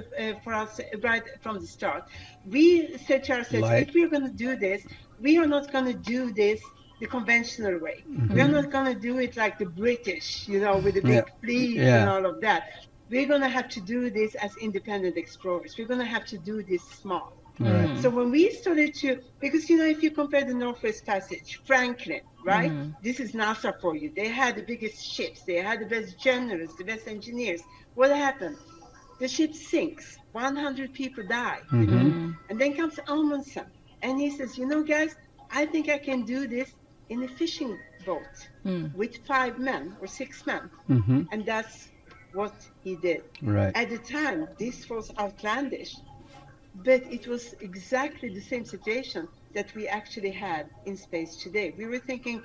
for us right from the start. We said to ourselves, if we're going to do this, we are not going to do this the conventional way. We're not going to do it like the British, with the big fleet and all of that. We're going to have to do this as independent explorers. We're going to have to do this small. Right. So when we started to, because if you compare the Northwest Passage, Franklin, right? This is NASA for you. They had the biggest ships. They had the best generals, the best engineers. What happened? The ship sinks. 100 people die. And then comes Amundsen, and he says, guys, I think I can do this in a fishing boat with 5 men or 6 men. And that's what he did. Right. At the time, this was outlandish. But it was exactly the same situation that we actually had in space today. We were thinking,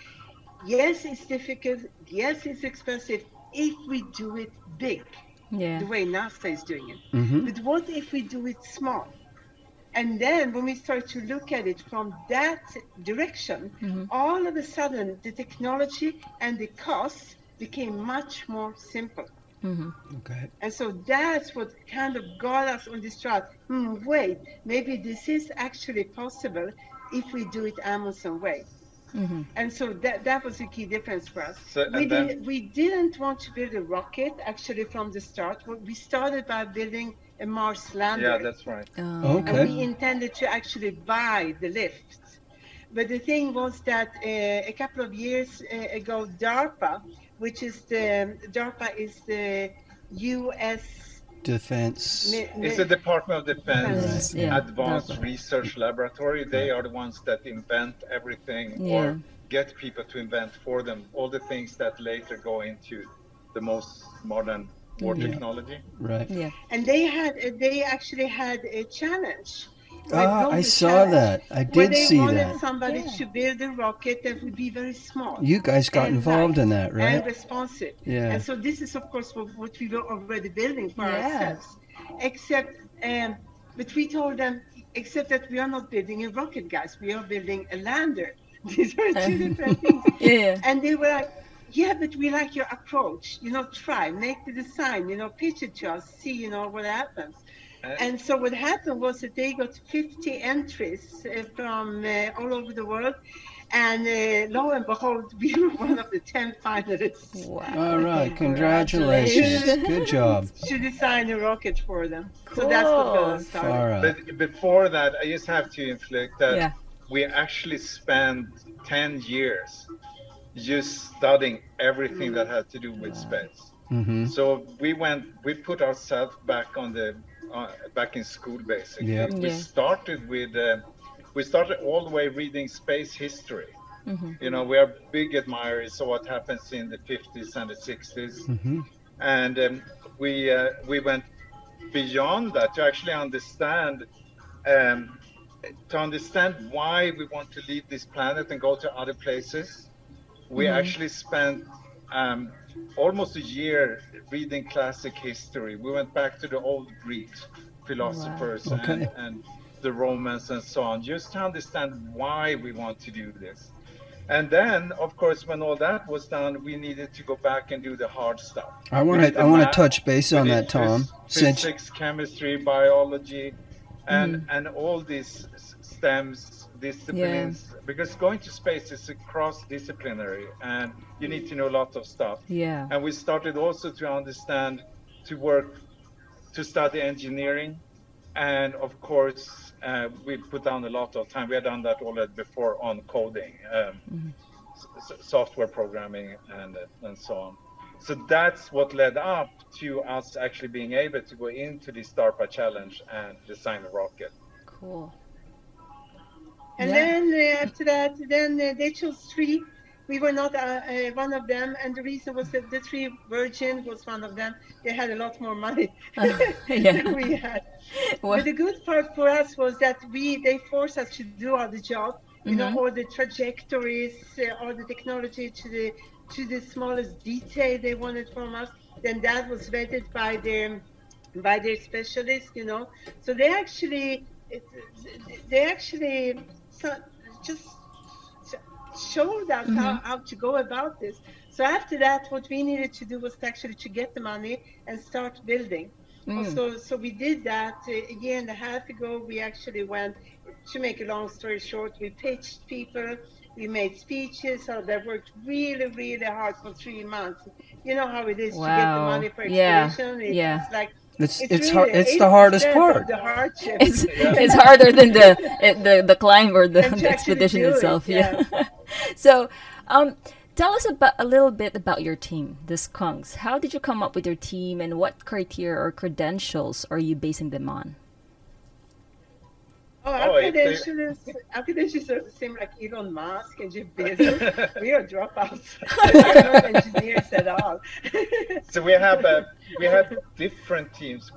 yes, it's difficult. Yes, it's expensive if we do it big, the way NASA is doing it. But what if we do it small? And then when we start to look at it from that direction, all of a sudden the technology and the costs became much more simple. Okay. And so that's what kind of got us on this track. Wait, maybe this is actually possible if we do it Amundsen way. And so that was a key difference for us. So, we didn't want to build a rocket actually from the start. We started by building a Mars lander. Yeah, that's right. Okay. And we intended to actually buy the lift. But the thing was that a couple of years ago, DARPA, which is DARPA is the U.S. Defense. It's the Department of Defense Right. Advanced DARPA. Research Laboratory. They are the ones that invent everything or get people to invent for them all the things that later go into the most modern war Yeah. technology. Right. Yeah. And they actually had a challenge, or a Ah, I global saw challenge, that. I where did they see wanted that. somebody Yeah. to build a rocket that would be very small You guys got and involved light in that, right? and responsive. Yeah. And so this is, of course, what we were already building for Yeah. ourselves. Except, but we told them, except that we are not building a rocket, guys. We are building a lander. These are two different things. Yeah. And they were like, yeah, but we like your approach. Try, make the design, pitch it to us, see, what happens. Uh, And so what happened was that they got 50 entries from all over the world. And lo and behold, we were one of the 10 finalists All Wow. right. Congratulations. Congratulations. Good job. to design a rocket for them. So that's what got Cool. us started. Far out. but before that, I just have to inflict that Yeah. we actually spent 10 years just studying everything that had to do with space. Mm-hmm. So we put ourselves back in school basically. Yep. We Yeah. started we started all the way reading space history. Mm-hmm. We are big admirers of what happens in the 50s and the 60s, Mm-hmm. and we went beyond that to actually um, understand why we want to leave this planet and go to other places. We Mm-hmm. actually spent um, almost a year reading classic history. We went back to the old Greeks, Wow. philosophers, Okay. and the Romans and so on, just to understand why we want to do this. And then, of course, when all that was done, we needed to go back and do the hard stuff. I We want did to. the I want to math, touch base we on did that, Tom. Since physics, chemistry, biology, and Mm-hmm. and all these stems Yeah. disciplines, because going to space is a cross-disciplinary and you need to know a lot of stuff. Yeah. And we started also to understand, to work, to study engineering, and of course we put down a lot of time. We had done that already before on coding, software programming, and so on. So that's what led up to us actually being able to go into the DARPA challenge and design a rocket. Cool. And Yeah. then after that, then they chose three. We were not one of them, and the reason was that the three Virgin was one of them. They had a lot more money Yeah. than we had. Well, But the good part for us was that they forced us to do all the job, Mhm. all the trajectories, all the technology to the smallest detail they wanted from us. Then that was vetted by their specialists. So they actually so just showed us Mhm. how to go about this. So after that, what we needed to do was actually to get the money and start building. Mm. So we did that a year and a half ago. We actually went, to make a long story short, we pitched people, we made speeches. So they worked really, really hard for 3 months. You know how it is to get the Wow. money for Yeah. expedition. Yeah. It's like it's it's hard. really It's the hardest 80% part. of the hardship. It's harder than the climb or the, And to the actually expedition do it, itself. yeah. So, tell us about a little bit about your team, the Skunks. How did you come up with your team, and what criteria or credentials are you basing them on? Oh, Oh, our credentials are the same like Elon Musk and Jeff Bezos. We are dropouts. We are not engineers at all. So we have different teams.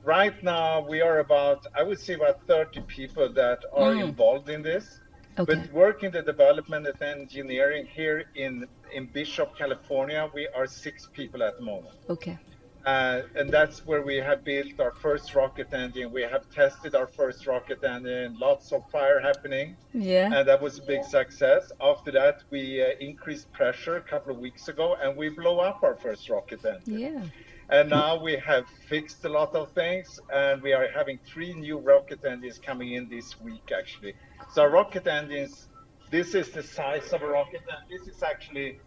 Right now we are about, I would say, about 30 people that are involved in this. Okay. But working the development and engineering here in Bishop, California, we are 6 people at the moment. Okay. And that's where we have built our first rocket engine. We have tested our first rocket engine, lots of fire happening. Yeah. And that was a big success. After that, we increased pressure a couple of weeks ago, and we blow up our first rocket engine. Yeah. And now we have fixed a lot of things, and we are having 3 new rocket engines coming in this week, actually. So our rocket engines, this is the size of a rocket, and this is actually,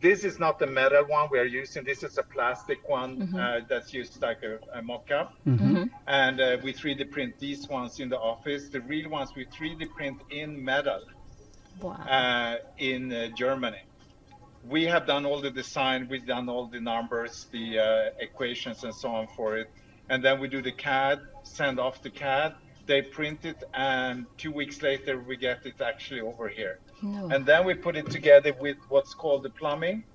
this is not the metal one we are using. This is a plastic one that's used like a mock-up. Mm-hmm. And we 3D print these ones in the office. The real ones we 3D print in metal Wow. in Germany. We have done all the design, we've done all the numbers, the equations and so on for it. And then we do the CAD, send off the CAD, they print it, and 2 weeks later we get it actually over here. No. And then we put it together with what's called the plumbing.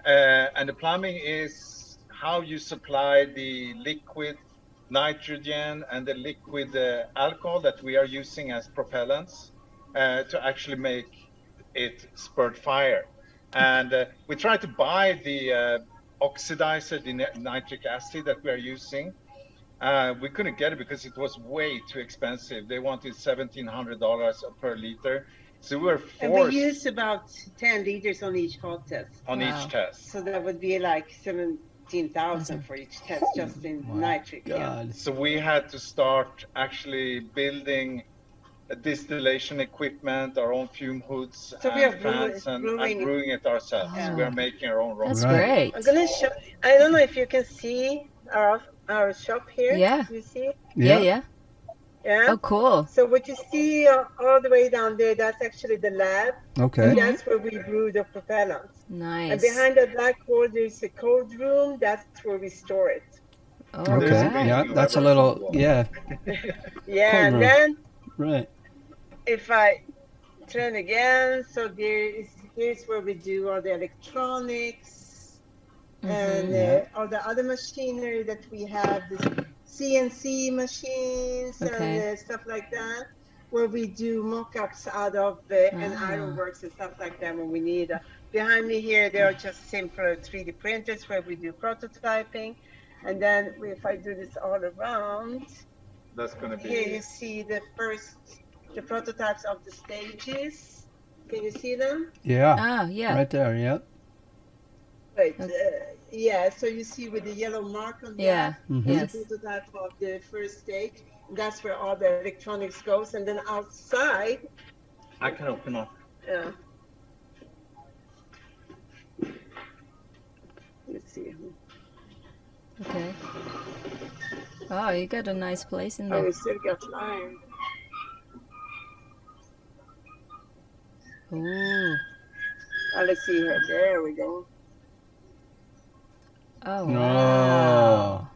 And the plumbing is how you supply the liquid nitrogen and the liquid alcohol that we are using as propellants to actually make it spurt fire. And we try to buy the oxidizer, the nitric acid that we are using. We couldn't get it because it was way too expensive. They wanted $1,700 per liter. So we were forced. And we used about 10 liters on each hot test. On each test. So that would be like 17,000 for each test, just in nitric. God. Yeah. So we had to start actually building a distillation equipment, our own fume hoods, So we and are fans, and brewing it ourselves. Oh. We are making our own raw That's Right. great. I'm gonna show. I don't know if you can see our shop here. Yeah. You see? Yeah, yeah. Yeah. Oh, cool. So what you see all the way down there, that's actually the lab. Okay. And that's where we brew the propellants. Nice. And behind that black wall, there's a cold room. That's where we store it. Oh, Okay. right. Yeah, that's a little. Yeah. Yeah. Cold And room. then Right. if I turn again, so here's where we do all the electronics and Yeah. all the other machinery that we have, the CNC machines Okay. and stuff like that, where we do mock-ups out of and ironworks and stuff like that when we need. Behind me here, there are just simple 3D printers where we do prototyping. And then if I do this all around, That's going to be. here you see the prototypes of the stages. Can you see them? Yeah. Ah, yeah. Right there. Yep. Right. Yeah. So you see with the yellow mark on Yeah. Mhm. the Yes. prototype of the first stage. That's where all the electronics goes, and then outside. I can open up. Yeah. Let's see. Okay. Oh, you got a nice place in Oh, there. we still got line. Ooh. Let's see here. There we go. Oh, No. wow.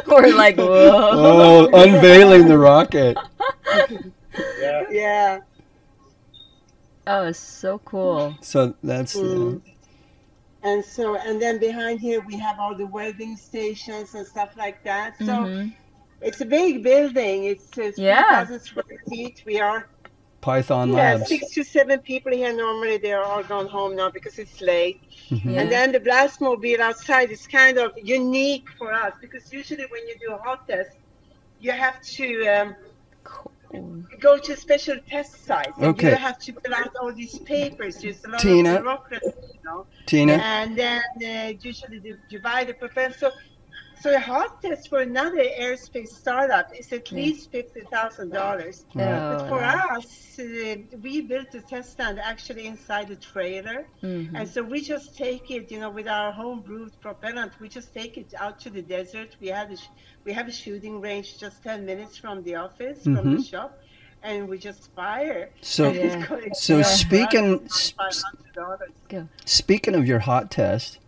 We're like, whoa. Oh, unveiling the rocket. Yeah. Yeah. Oh, it's so cool. So that's. And then behind here we have all the welding stations and stuff like that. So Mhm. it's a big building. It's Yeah. 3,000 square feet. We are Python Labs. 6 to 7 people here. Normally they are all gone home now because it's late. Yeah. And then the blast mobile outside is kind of unique for us because usually when you do a hot test, you have to Cool. go to a special test site. And Okay. you have to fill out all these papers. There's a lot Tina? of bureaucracy, you know. Tina. And then usually you buy the propellant. So a hot test for another aerospace startup is at least $50,000. But for us, we built a test stand actually inside the trailer. And so we just take it, you know, with our home brewed propellant, we just take it out to the desert. We have a shooting range just 10 minutes from the office, from the shop, and we just fire. So, And so speaking $500. speaking of your hot test,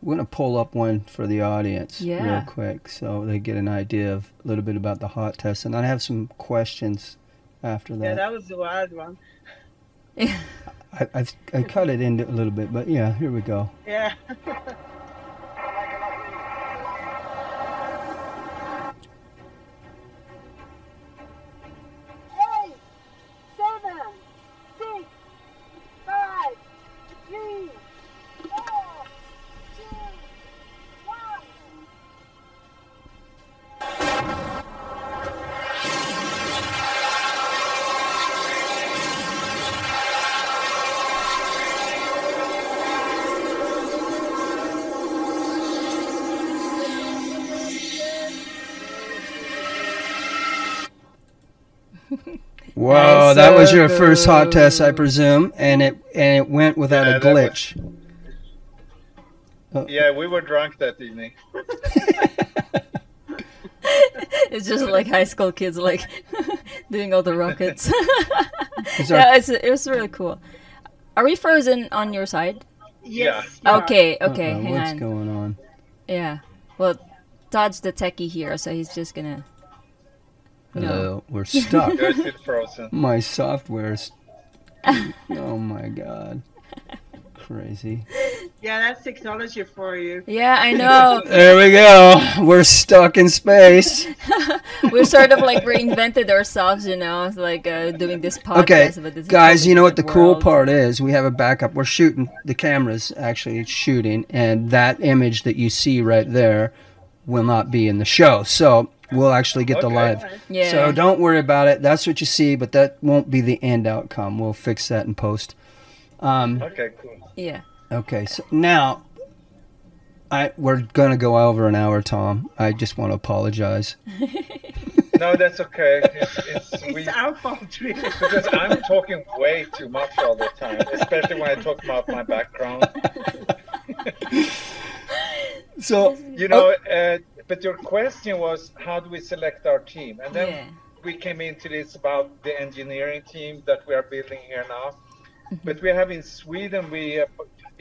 we're gonna pull up one for the audience real Yeah. quick so they get an idea of a little bit about the hot test, and I have some questions after Yeah, that. that was a wild one. I cut it into a little bit, but yeah, here we go. Yeah. Eight, 7, 6, 5, 3, 4, 2, 1. Whoa, Nice, that was your so first hot cool. test, I presume, and it went without Yeah, a that was- glitch. Yeah, we were drunk that evening. It's just like high school kids, like doing all the rockets. Is our- Yeah, it was really cool. Are we frozen on your side? Yes. Okay, okay, hang what's on. going on? Yeah. Well, Todd's the techie here, so he's just gonna. Hello, we're stuck. You're still frozen. My software's. Oh my god. crazy. Yeah, that's technology for you. Yeah, I know. There we go. We're stuck in space. We're sort of like reinvented ourselves, you know, it's like doing this podcast. Okay, But this is guys, totally you know what the different cool world. part is? We have a backup. We're shooting. The camera's actually shooting, and that image that you see right there will not be in the show. So we'll actually get the live. Yeah. So don't worry about it. That's what you see, but that won't be the end outcome. We'll fix that in post. Okay, cool. Yeah. Okay, so now we're gonna go over an hour, Tom. I just want to apologize. No, that's okay. It's our fault, really. Because I'm talking way too much all the time, especially when I talk about my background. So You know, but your question was, how do we select our team? And then Yeah. we came into this about the engineering team that we are building here now. But we have in Sweden,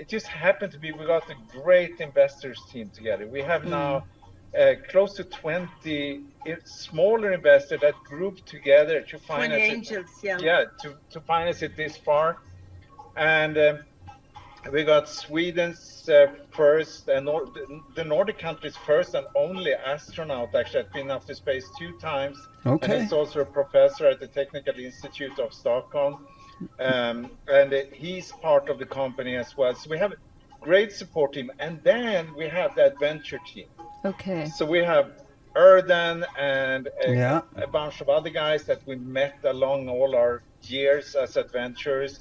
it just happened to be we got a great investors team together. We have now close to 20 smaller investors that grouped together to 20 finance angels, yeah. Yeah, to finance it this far. And we got Sweden's first and the Nordic countries' first and only astronaut actually has been up to space 2 times. Okay. And he's also a professor at the Technical Institute of Stockholm. And he's part of the company as well. So we have a great support team. And then we have the adventure team. Okay. So we have Erden and Yeah. a bunch of other guys that we met along all our years as adventurers.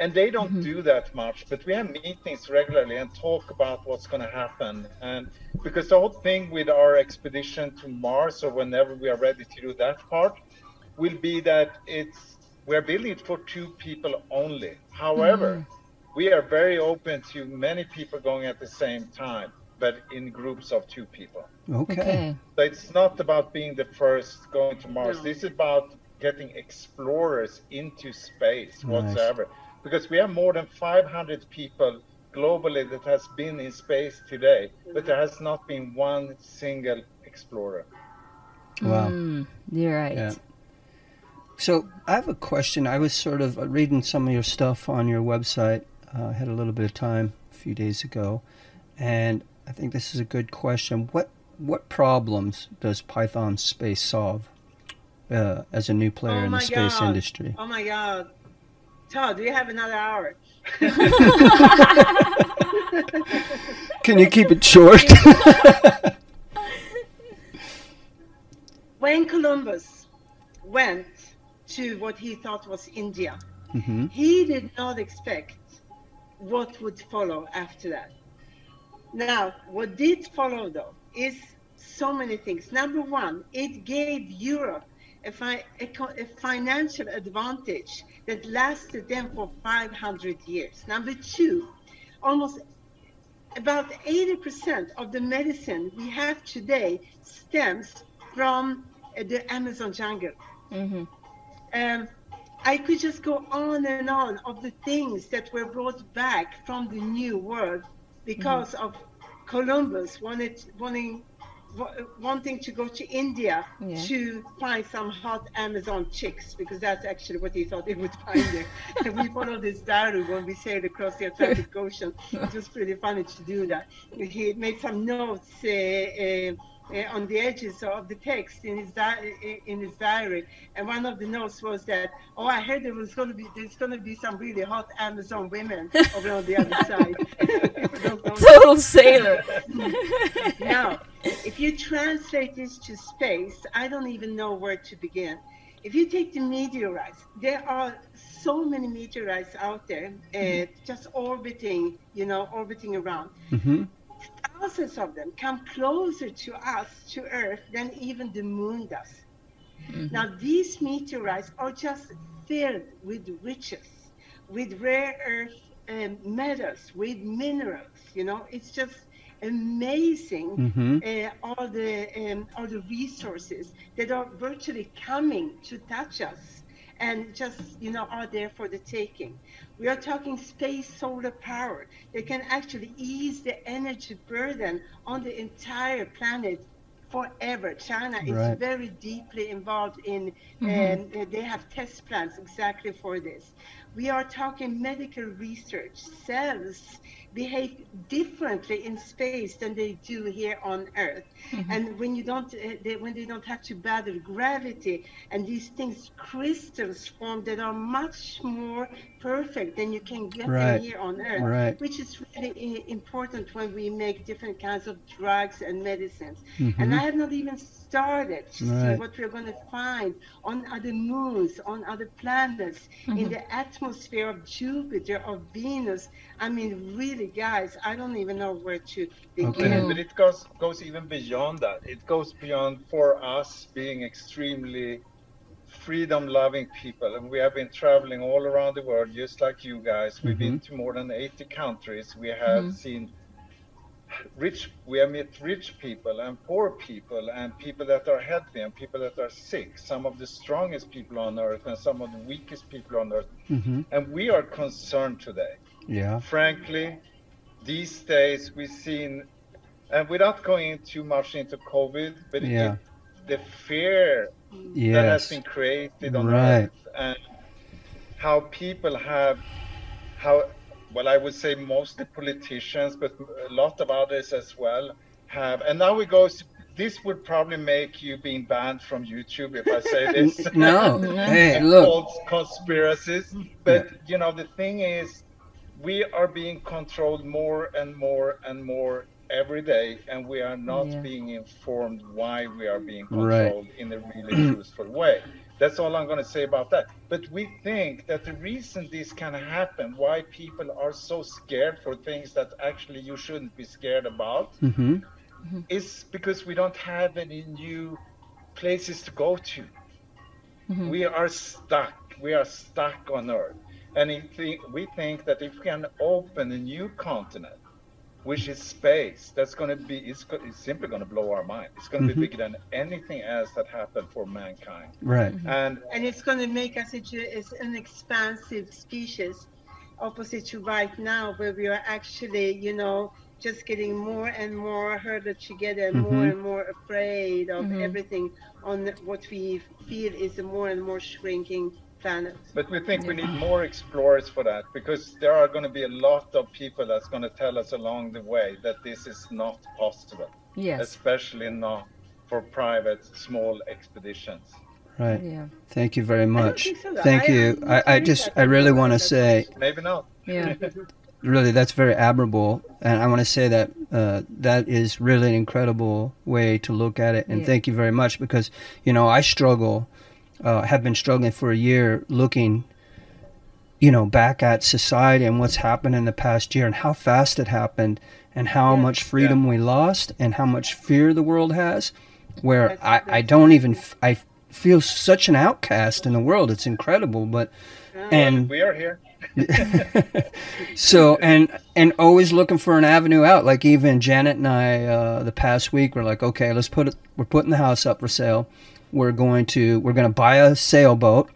And they don't do that much, but we have meetings regularly and talk about what's going to happen. And because the whole thing with our expedition to Mars, or whenever we are ready to do that part, will be that we're building it for 2 people only. However, we are very open to many people going at the same time, but in groups of 2 people. Okay. So it's not about being the first going to Mars. No. This is about getting explorers into space whatsoever. Because we have more than 500 people globally that has been in space today, but there has not been one single explorer. Wow. You're right. Yeah. So I have a question. I was sort of reading some of your stuff on your website. I had a little bit of time a few days ago, and I think this is a good question. What problems does Python Space solve as a new player in the space industry? Oh my God. Todd, do you have another hour? Can you keep it short? When Columbus went to what he thought was India, he did not expect what would follow after that. Now, what did follow, though, is so many things. Number one, it gave Europe a financial advantage that lasted them for 500 years. Number two, almost about 80% of the medicine we have today stems from the Amazon jungle. I could just go on and on of the things that were brought back from the New World because of Columbus wanting to go to India to find some hot Amazon chicks, because that's actually what he thought he would find there. And we followed this diary when we sailed across the Atlantic Ocean. It was pretty funny to do that. He made some notes on the edges of the text in his diary, and one of the notes was that, oh, I heard there's going to be some really hot Amazon women over on the other side. Total sailor. Now, if you translate this to space, I don't even know where to begin. If you take the meteorites, there are so many meteorites out there, just orbiting around. Thousands of them come closer to us, to Earth, than even the moon does. Now, these meteorites are just filled with riches, with rare earth metals, with minerals. It's just amazing, all the resources that are virtually coming to touch us and just are there for the taking. We are talking space solar power. They can actually ease the energy burden on the entire planet forever. China is Right. very deeply involved in, they have test plans exactly for this. We are talking medical research. Cells behave differently in space than they do here on Earth. And when you don't, when they don't have to battle gravity, and these things, crystals form that are much more perfect than you can get them Right. here on Earth, Right. which is really important when we make different kinds of drugs and medicines. And Mm-hmm. I have not even started to see Right. what we're going to find on other moons, on other planets, in the atmosphere of Jupiter, of Venus. I mean, really, guys, I don't even know where to begin. But it goes even beyond that. It goes beyond, for us being extremely freedom-loving people, and we have been traveling all around the world, just like you guys. We've Mm-hmm. been to more than 80 countries. We have seen we have met rich people and poor people, and people that are healthy and people that are sick. Some of the strongest people on earth and some of the weakest people on earth. Mm-hmm. And we are concerned today. Yeah. Frankly, these days we've seen, and without going too much into COVID, but Yeah. the fear that has Yes. been created on Right. earth, and how people have, how, well, I would say mostly politicians, but a lot of others as well have. And now we go, this would probably make you being banned from YouTube if I say this. No. Hey, And look. called conspiracies. But, you know, the thing is, we are being controlled more and more and more every day, and we are not being informed why we are being controlled in a really truthful way. That's all I'm going to say about that. But we think that the reason this can happen, why people are so scared for things that actually you shouldn't be scared about, Mm-hmm. is because we don't have any new places to go to. We are stuck. We are stuck on Earth. And we think that if we can open a new continent, which is space, that's going to be, it's simply going to blow our mind. It's going to be bigger than anything else that happened for mankind. Right. And it's going to make us into an expansive species, opposite to right now, where we are actually, you know, just getting more and more herded together, and more afraid of everything on what we feel is a more and more shrinking planet. But we think we need more explorers for that, because there are going to be a lot of people that's going to tell us along the way that this is not possible. Yes. Especially not for private, small expeditions. Right. Yeah. Thank you very much. think so. Thank you. I really want to say, Maybe not. Yeah. really, that's very admirable, and I want to say that that is really an incredible way to look at it. And thank you very much, because you know I struggle, have been struggling for a year, looking, you know, back at society and what's happened in the past year and how fast it happened, and how much freedom we lost, and how much fear the world has. Where I don't even I feel such an outcast in the world. It's incredible, but and we are here. So and always looking for an avenue out. Like even Janet and I, the past week, we're like, okay, we're putting the house up for sale. We're going to buy a sailboat,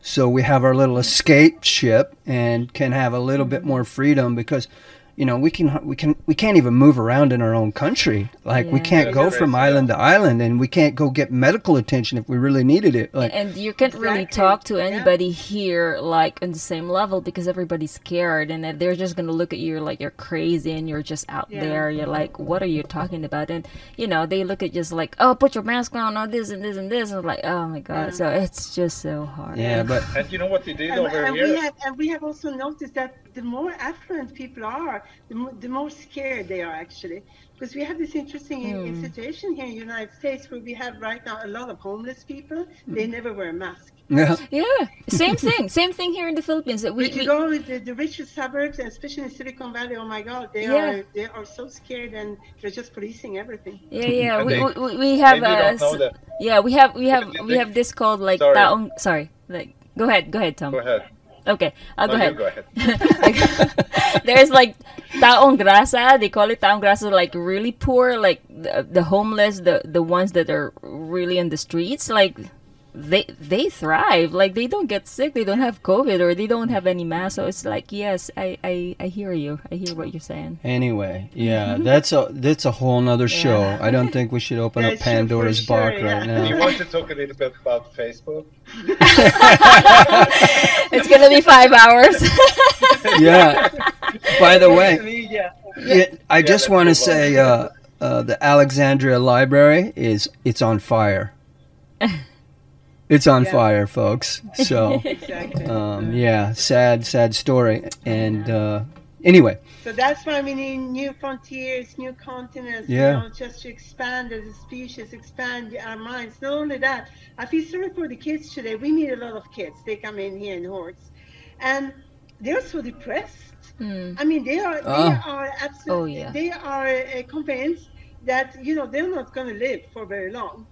so we have our little escape ship and can have a little bit more freedom, because you know we can't even move around in our own country. Like we can't go from island to island, and we can't go get medical attention if we really needed it. Like, and you can't really talk to anybody here like on the same level, because everybody's scared, and they're just gonna look at you like you're crazy and you're just out there. You're like, what are you talking about? And you know, they look at just like, oh, put your mask on, all this and this and this, and I'm like, oh my god. So it's just so hard. Yeah, but and you know what they did over here? We have also noticed that the more affluent people are, the more scared they are, actually, because we have this interesting situation here in the United States where we have right now a lot of homeless people. They never wear a mask. yeah, Same thing here in the Philippines. That If you go with the richest suburbs, and especially in Silicon Valley, oh my God, they are so scared, and they're just policing everything. Yeah. we have we have this called like taong. Sorry, like go ahead, Tom. Go ahead. Okay, I'll go ahead. Go ahead. There's like taong grasa. They call it taong grasa, like really poor, like the homeless, the ones that are really in the streets. Like they thrive. Like they don't get sick, they don't have COVID, or they don't have any mass. So it's like, yes, I hear you. I hear what you're saying. Anyway, yeah, that's a whole nother show. I don't think we should open up Pandora's box right now. Do you want to talk a little bit about Facebook? It's gonna be 5 hours. Yeah. By the way, I just want to say the Alexandria Library it's on fire. It's on fire, folks. So, yeah, sad story. And anyway. So that's why we need new frontiers, new continents, just to expand as a species, expand our minds. Not only that, I feel sorry for the kids today. We meet a lot of kids. They come in here in hordes. And they're so depressed. I mean, they are absolutely, they are convinced that, they're not going to live for very long.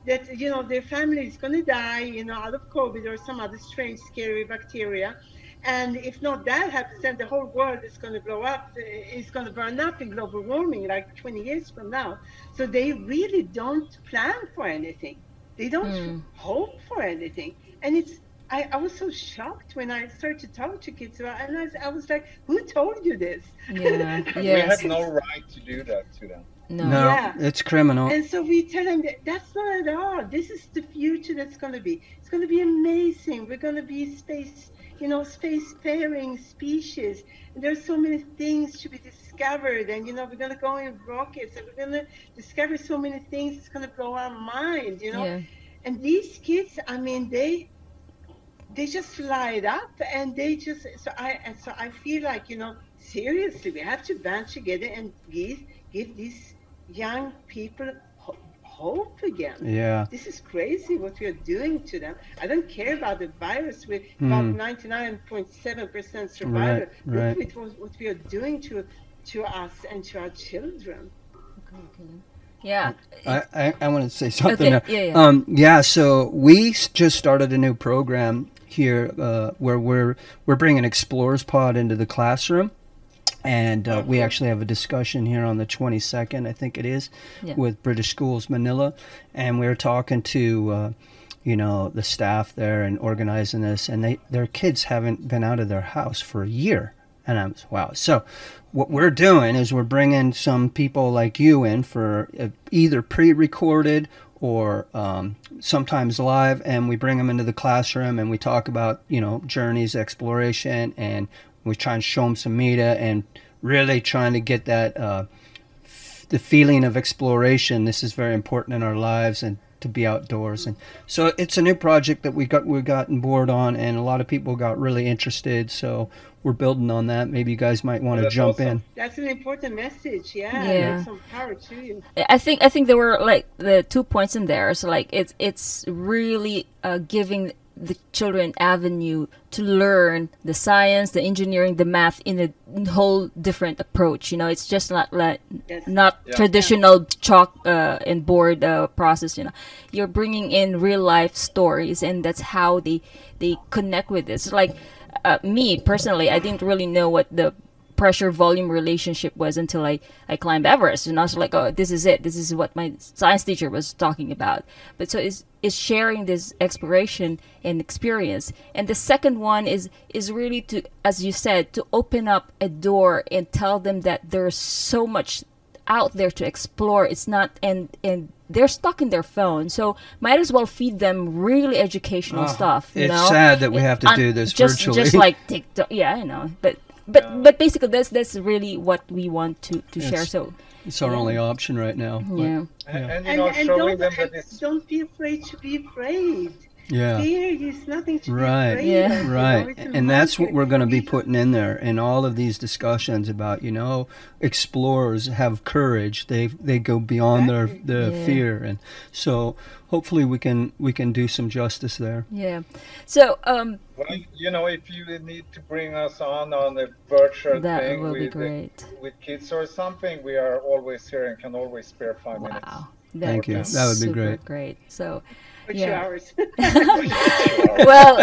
That, their family is going to die, out of COVID or some other strange, scary bacteria. And if not that happens, then the whole world is going to blow up. It's going to burn up in global warming like 20 years from now. So they really don't plan for anything. They don't hope for anything. And I was so shocked when I started to talk to kids about it. And I was like, who told you this? Yeah. We have no right to do that to them. No, it's criminal. And so we tell them that's not at all. This is the future that's going to be. It's going to be amazing. We're going to be spacefaring species. And there's so many things to be discovered. And, we're going to go in rockets and we're going to discover so many things. It's going to blow our mind, Yeah. And these kids, I mean, they just light up and they just, so I feel like, seriously, we have to band together and give these young people hope again. Yeah. This is crazy what we are doing to them. I don't care about the virus with about 99.7% survival. Right. Look at what we are doing to us and to our children. Yeah. I want to say something. Okay. Yeah. So we just started a new program here where we're bringing Explorers Pod into the classroom. And we actually have a discussion here on the 22nd, I think it is, with British Schools Manila. And we were talking to, the staff there and organizing this. And their kids haven't been out of their house for a year. And I'm wow. So what we're doing is we're bringing some people like you in for either pre-recorded or sometimes live. And we bring them into the classroom and we talk about, journeys, exploration, and we try and show them some media and really trying to get that the feeling of exploration. This is very important in our lives and to be outdoors. And so it's a new project that we gotten board on, and a lot of people got really interested. So we're building on that. Maybe you guys might want to jump in. That's an important message. Yeah. Some power to you. I think there were like the 2 points in there. So like it's really giving the children avenue to learn the science, the engineering, the math in a whole different approach. It's just not like traditional chalk and board process. You're bringing in real life stories, and that's how they connect with this. Like me personally, I didn't really know what the pressure volume relationship was until I climbed Everest, and I was like, oh, this is it. This is what my science teacher was talking about. But so is sharing this exploration and experience. And the second one is really to, as you said, to open up a door and tell them that there's so much out there to explore. It's not and they're stuck in their phone, so might as well feed them really educational stuff. It's sad that we have to do this virtually. Just like TikTok. Yeah, I know, but basically that's really what we want to share. So it's our only option right now. Yeah. And showing them that don't be afraid to be afraid. Yeah. Fear is nothing to be Right. afraid Yeah. of. Right. And that's what we're going to be putting in there in all of these discussions about, explorers have courage. They go beyond their fear. And so hopefully we can do some justice there. Yeah. So well, if you need to bring us on a virtual that thing will be great. with kids or something, we are always here and can always spare 5 minutes. Wow. Thank you. That would be great. So for 2 hours. Well,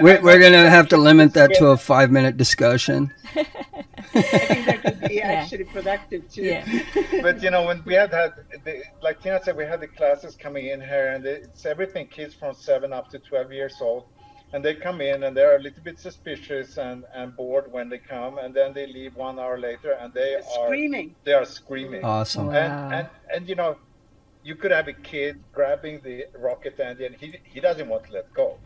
we're going to have to limit that to a 5-minute discussion. I think that could be actually productive too. Yeah. But when we like Tina said, we had the classes coming in here, and it's everything kids from 7 up to 12 years old, and they come in and they're a little bit suspicious and bored when they come, and then they leave 1 hour later, and They're screaming. they are screaming. Awesome. Wow. And you could have a kid grabbing the rocket engine. He doesn't want to let go.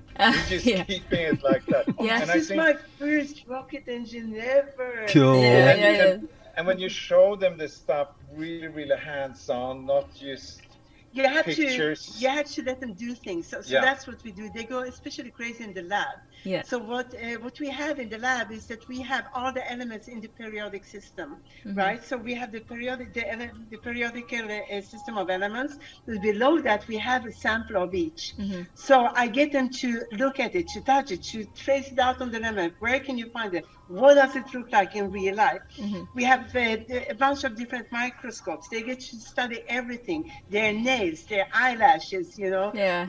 He's just keeping it like that. Yeah. And This is my first rocket engine ever. Cool. And when you show them this stuff really, really hands-on, not just You have pictures. to let them do things. So that's what we do. They go especially crazy in the lab. Yeah. So what we have in the lab is that we have all the elements in the periodic system, right? So we have the periodical system of elements. Below that, we have a sample of each. So I get them to look at it, to touch it, to trace it out on the element. Where can you find it? What does it look like in real life? We have a bunch of different microscopes. They get to study everything, their nails, their eyelashes,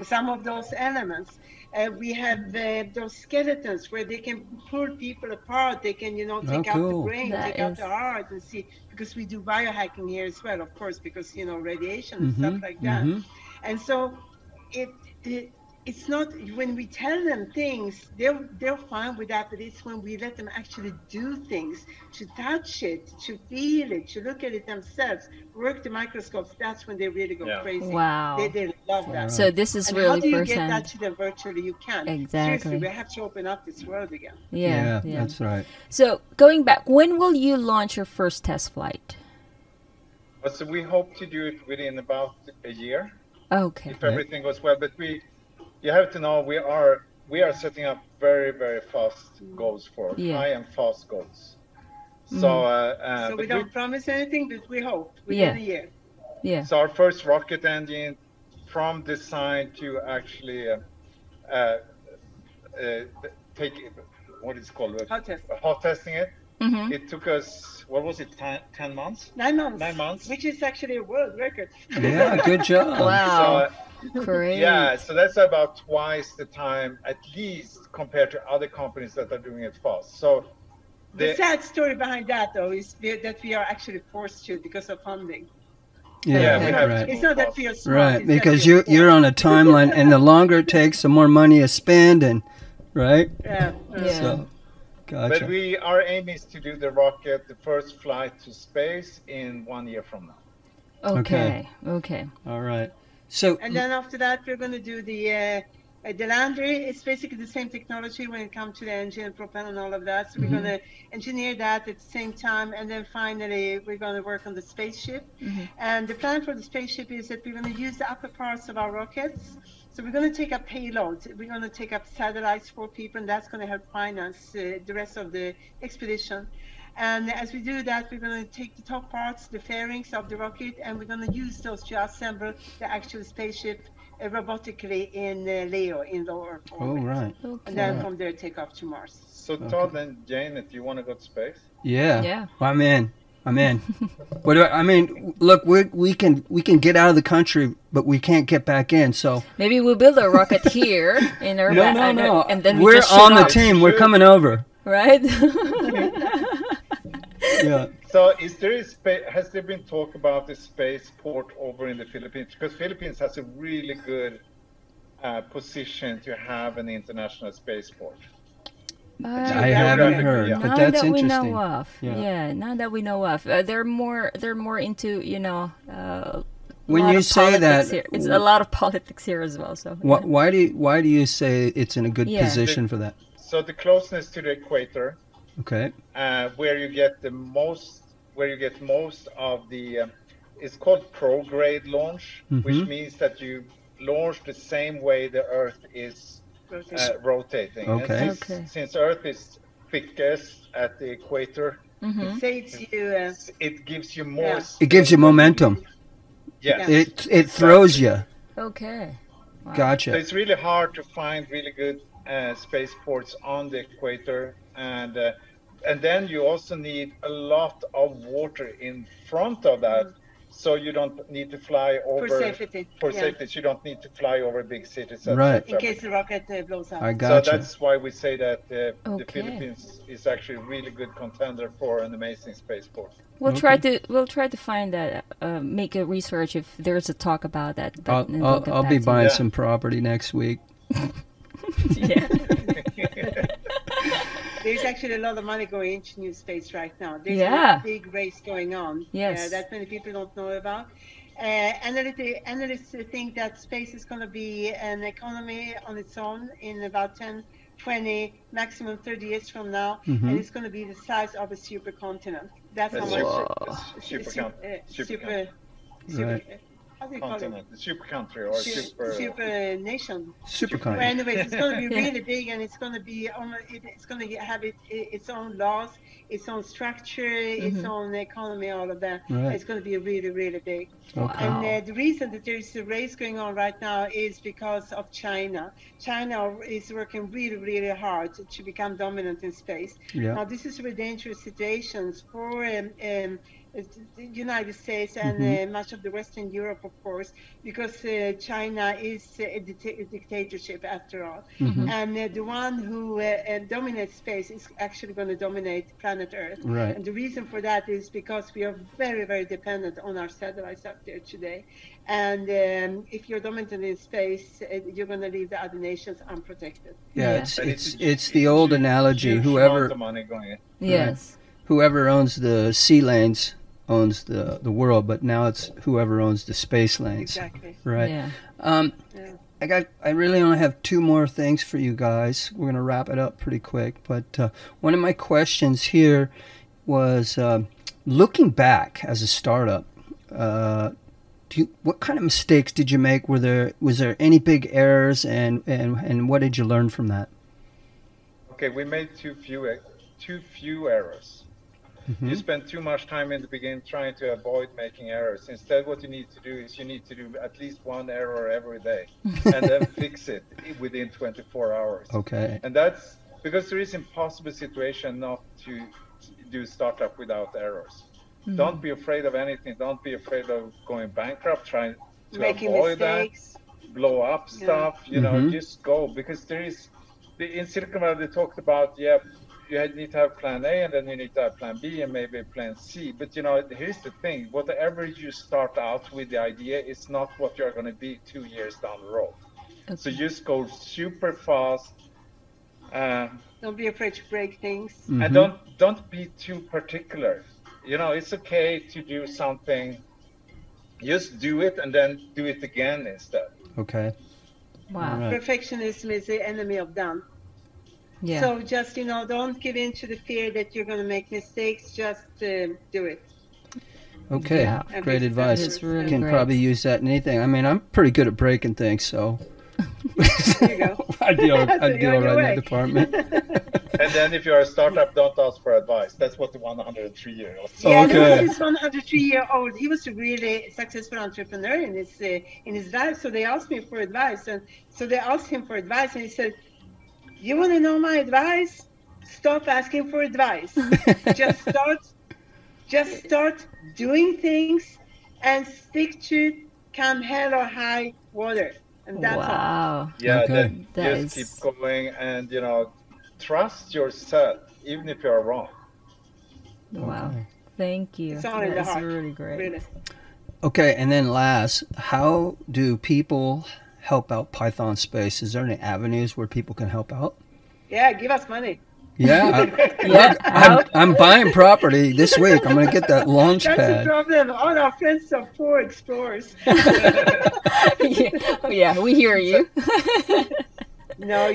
some of those elements. We have those skeletons where they can pull people apart. They can, take out the brain, take out the heart, and see, because we do biohacking here as well, of course, because, radiation and stuff like that. And so it's not, when we tell them things, they're fine with that, but it's when we let them actually do things, to touch it, to feel it, to look at it themselves, work the microscopes, that's when they really go crazy. Wow. They love that. So this is and really how do you firsthand. get that to them virtually? You can't. Exactly. Seriously, we have to open up this world again. Yeah, that's right. So going back, when will you launch your first test flight? So we hope to do it within about a year. Okay. If everything goes well, but you have to know we are setting up very, very fast goals for high and fast goals. So so we don't promise anything, but we hope within a year. Yeah. So our first rocket engine, from design to actually take what is called hot testing it. It took us, what was it, 10 months? 9 months. 9 months. Which is actually a world record. Yeah, good job. Wow. Great. Yeah, so that's about twice the time, at least, compared to other companies that are doing it fast. So the sad story behind that, though, is that we are actually forced to because of funding. Yeah, we have right. It's not that we are smart. Right, because you're on a timeline, and the longer it takes, the more money you spend, and right. Yeah. So, gotcha. But our aim is to do the first flight to space in 1 year from now. Okay. All right. So. And then after that, we're going to do the landry. It's basically the same technology when it comes to the engine and propellant and all of that. So we're going to engineer that at the same time. And then finally, we're going to work on the spaceship. And the plan for the spaceship is that we're going to use the upper parts of our rockets. So we're going to take up payloads. We're going to take up satellites for people, and that's going to help finance the rest of the expedition. And as we do that, we're going to take the top parts, the fairings of the rocket, and we're going to use those to assemble the actual spaceship robotically in LEO, in low Earth orbit. Oh, right. And then from there, take off to Mars. So Todd and Jane, if you want to go to space? Yeah. I'm in. What do I mean? Look, we can get out of the country, but we can't get back in. So maybe we'll build a rocket here in our no. And then we're on the team. We're coming over. Right. Yeah. So has there been talk about the spaceport over in the Philippines? Because Philippines has a really good position to have an international spaceport. I haven't heard, but that's that interesting. We know of. Yeah, now that we know of, they're more into when you say that, here. It's a lot of politics here as well. So why do you say it's in a good position for that? So the closeness to the equator, where you get most of the, it's called prograde launch, which means that you launch the same way the Earth is rotating. Okay. And since Earth is thickest at the equator, it gives you more. It gives you momentum. Yeah. It throws you. Okay. Wow. Gotcha. So it's really hard to find really good spaceports on the equator, and then you also need a lot of water in front of that. so you don't need to fly over for safety. For Yeah. safety, you don't need to fly over big cities. Right. In case the rocket blows up. I So got you. that's why we say that the Okay. Philippines is actually a really good contender for an amazing spaceport. We'll try to find that. Make a research if there's a talk about that. But then we'll get I'll back be to buying you. some property next week. Yeah. There's actually a lot of money going into new space right now. There's Yeah. a big race going on. Yes. That many people don't know about. Analysts think that space is going to be an economy on its own in about 10, 20, maximum 30 years from now, and it's going to be the size of a supercontinent. That's how much super how do you call continent, it? super country or Super nation. Super Well, kind. anyways, it's going to be Yeah. really big, and it's going to be it's going to have its own laws, its own structure, its own economy, all of that. Right. It's going to be really, really big. Okay. Wow. And the reason that there is a race going on right now is because of China. China is working really, really hard to become dominant in space. Yeah. Now, this is a very dangerous situation for the United States and much of the Western Europe, of course, because China is a dictatorship after all. And the one who dominates space is actually going to dominate planet Earth. Right. And the reason for that is because we are very, very dependent on our satellites up there today. And if you're dominant in space, you're going to leave the other nations unprotected. Yeah, Yeah. it's the old analogy. Huge Whoever amount of money going in. Yes. whoever owns the sea lanes owns the world, but now it's whoever owns the space lanes. Exactly. Right. Yeah. Yeah. I really only have two more things for you guys. We're going to wrap it up pretty quick. But one of my questions here was looking back as a startup, what kind of mistakes did you make? Was there any big errors, and what did you learn from that? Okay, we made too few errors. You spend too much time in the beginning trying to avoid making errors. Instead, what you need to do is you need to do at least one error every day and then fix it within 24 hours. Okay. And that's because there is impossible situation not to do startup without errors. Don't be afraid of anything. Don't be afraid of going bankrupt, trying to Making avoid mistakes. that, blow up stuff, just go. Because there is, in Silicon Valley, they talked about, you need to have plan A, and then you need to have plan B, and maybe plan C. But here's the thing: whatever you start out with, the idea is not what you're going to be 2 years down the road. Okay. So just go super fast. Don't be afraid to break things. And don't be too particular. It's okay to do something. Just do it and then do it again instead. Okay. Wow. All right. Perfectionism is the enemy of done. Yeah. So just, don't give in to the fear that you're going to make mistakes. Just do it. Okay. Yeah. Great advice. It's really Can great. probably use that in anything. I mean, I'm pretty good at breaking things, so There you go. I'd be all So right you're on your in way. that department. And then if you're a startup, don't ask for advice. That's what the 103-year-old said. Yeah, Okay. there was this 103-year-old. He was a really successful entrepreneur in his life. So they asked me for advice, and so they asked him for advice, and he said, "You want to know my advice? Stop asking for advice. Just start doing things, and stick to it, come hell or high water." And that's all. Wow. Yeah, Okay. then That just is- keep going and, trust yourself, even if you're wrong. Wow. Thank you. It's all in the That's heart. really great. Really. Okay, and then last, how do people help out Python Space? Is there any avenues where people can help out? Yeah, give us money. Yeah, Yeah. I'm buying property this week. I'm going to get that launch That's the pad. problem. All our friends are poor explorers. Yeah, we hear you. No,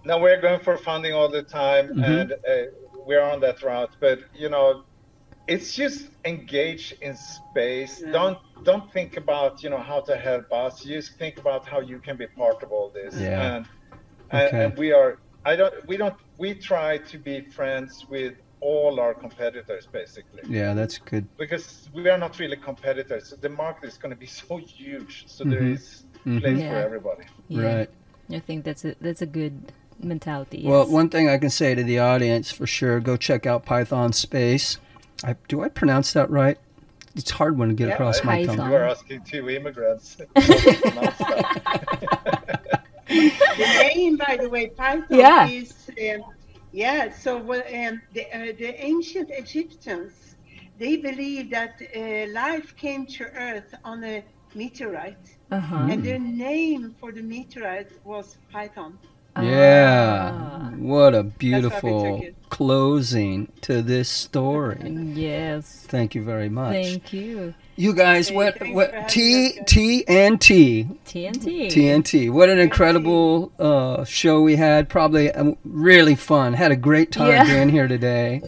Now we're going for funding all the time, and we're on that route. But it's just engage in space. Yeah. Don't think about how to help us. Just think about how you can be part of all this. Yeah. And we try to be friends with all our competitors, basically. Yeah, that's good. Because we are not really competitors. The market is going to be so huge, so there is place for Yeah. everybody. Yeah. Right. I think that's a good mentality. Well, yes. one thing I can say to the audience for sure, go check out Python Space. Do I pronounce that right? it's hard one to get across my tongue. You are asking two immigrants. The name, by the way, Python is So the ancient Egyptians, they believed that life came to Earth on a meteorite, and their name for the meteorite was Python. Yeah, what a beautiful closing to this story. Yes. Thank you very much. Thank you. You guys, what TNT? TNT. What an incredible show we had. Probably really fun. Had a great time being here today.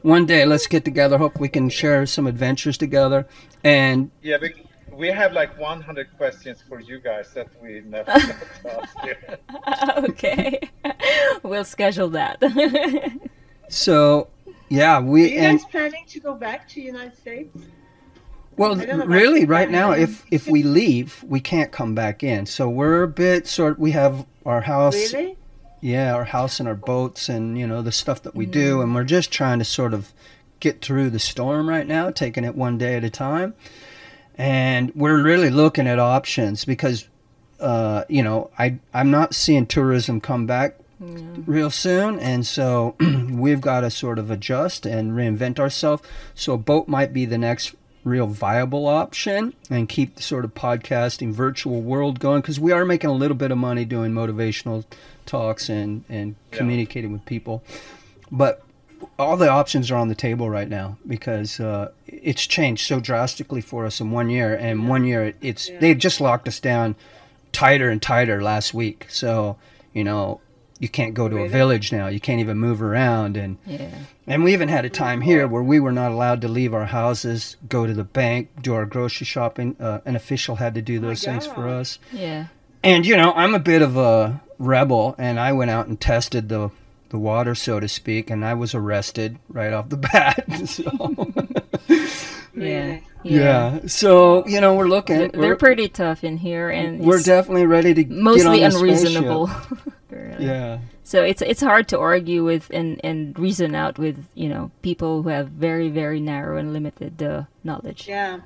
One day, let's get together. Hope we can share some adventures together. And we have like 100 questions for you guys that we never got to ask you. Okay. We'll schedule that. So, yeah, Are you guys planning to go back to the United States? Well, really, right now, if we leave, we can't come back in. So we're a bit we have our house. Really? Yeah, our house and our boats and, the stuff that we do. And we're just trying to sort of get through the storm right now, taking it one day at a time. And we're really looking at options because, I'm not seeing tourism come back real soon. And so we've got to sort of adjust and reinvent ourselves. So a boat might be the next real viable option and keep the sort of podcasting virtual world going because we are making a little bit of money doing motivational talks and communicating with people. But all the options are on the table right now because it's changed so drastically for us in 1 year. And 1 year, they just locked us down tighter and tighter last week. So, you can't go to a village now. You can't even move around. And we even had a time here where we were not allowed to leave our houses, go to the bank, do our grocery shopping. An official had to do those things for us. Yeah. And, I'm a bit of a rebel, and I went out and tested the water, so to speak, and I was arrested right off the bat. So. Yeah. So, we're looking. They're pretty tough in here, and we're definitely ready to mostly get on unreasonable. Really. Yeah. So it's hard to argue with and reason out with people who have very, very narrow and limited knowledge. Yeah.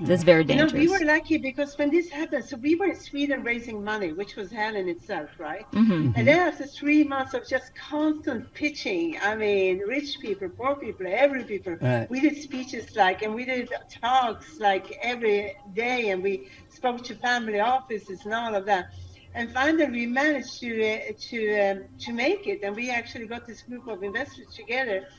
That's very dangerous. We were lucky because when this happened, so we were in Sweden raising money, which was hell in itself, right? Mm-hmm. And then after 3 months of just constant pitching, I mean, rich people, poor people, every people, we did speeches and we did talks every day, and we spoke to family offices and all of that. And finally, we managed to make it, and we actually got this group of investors together,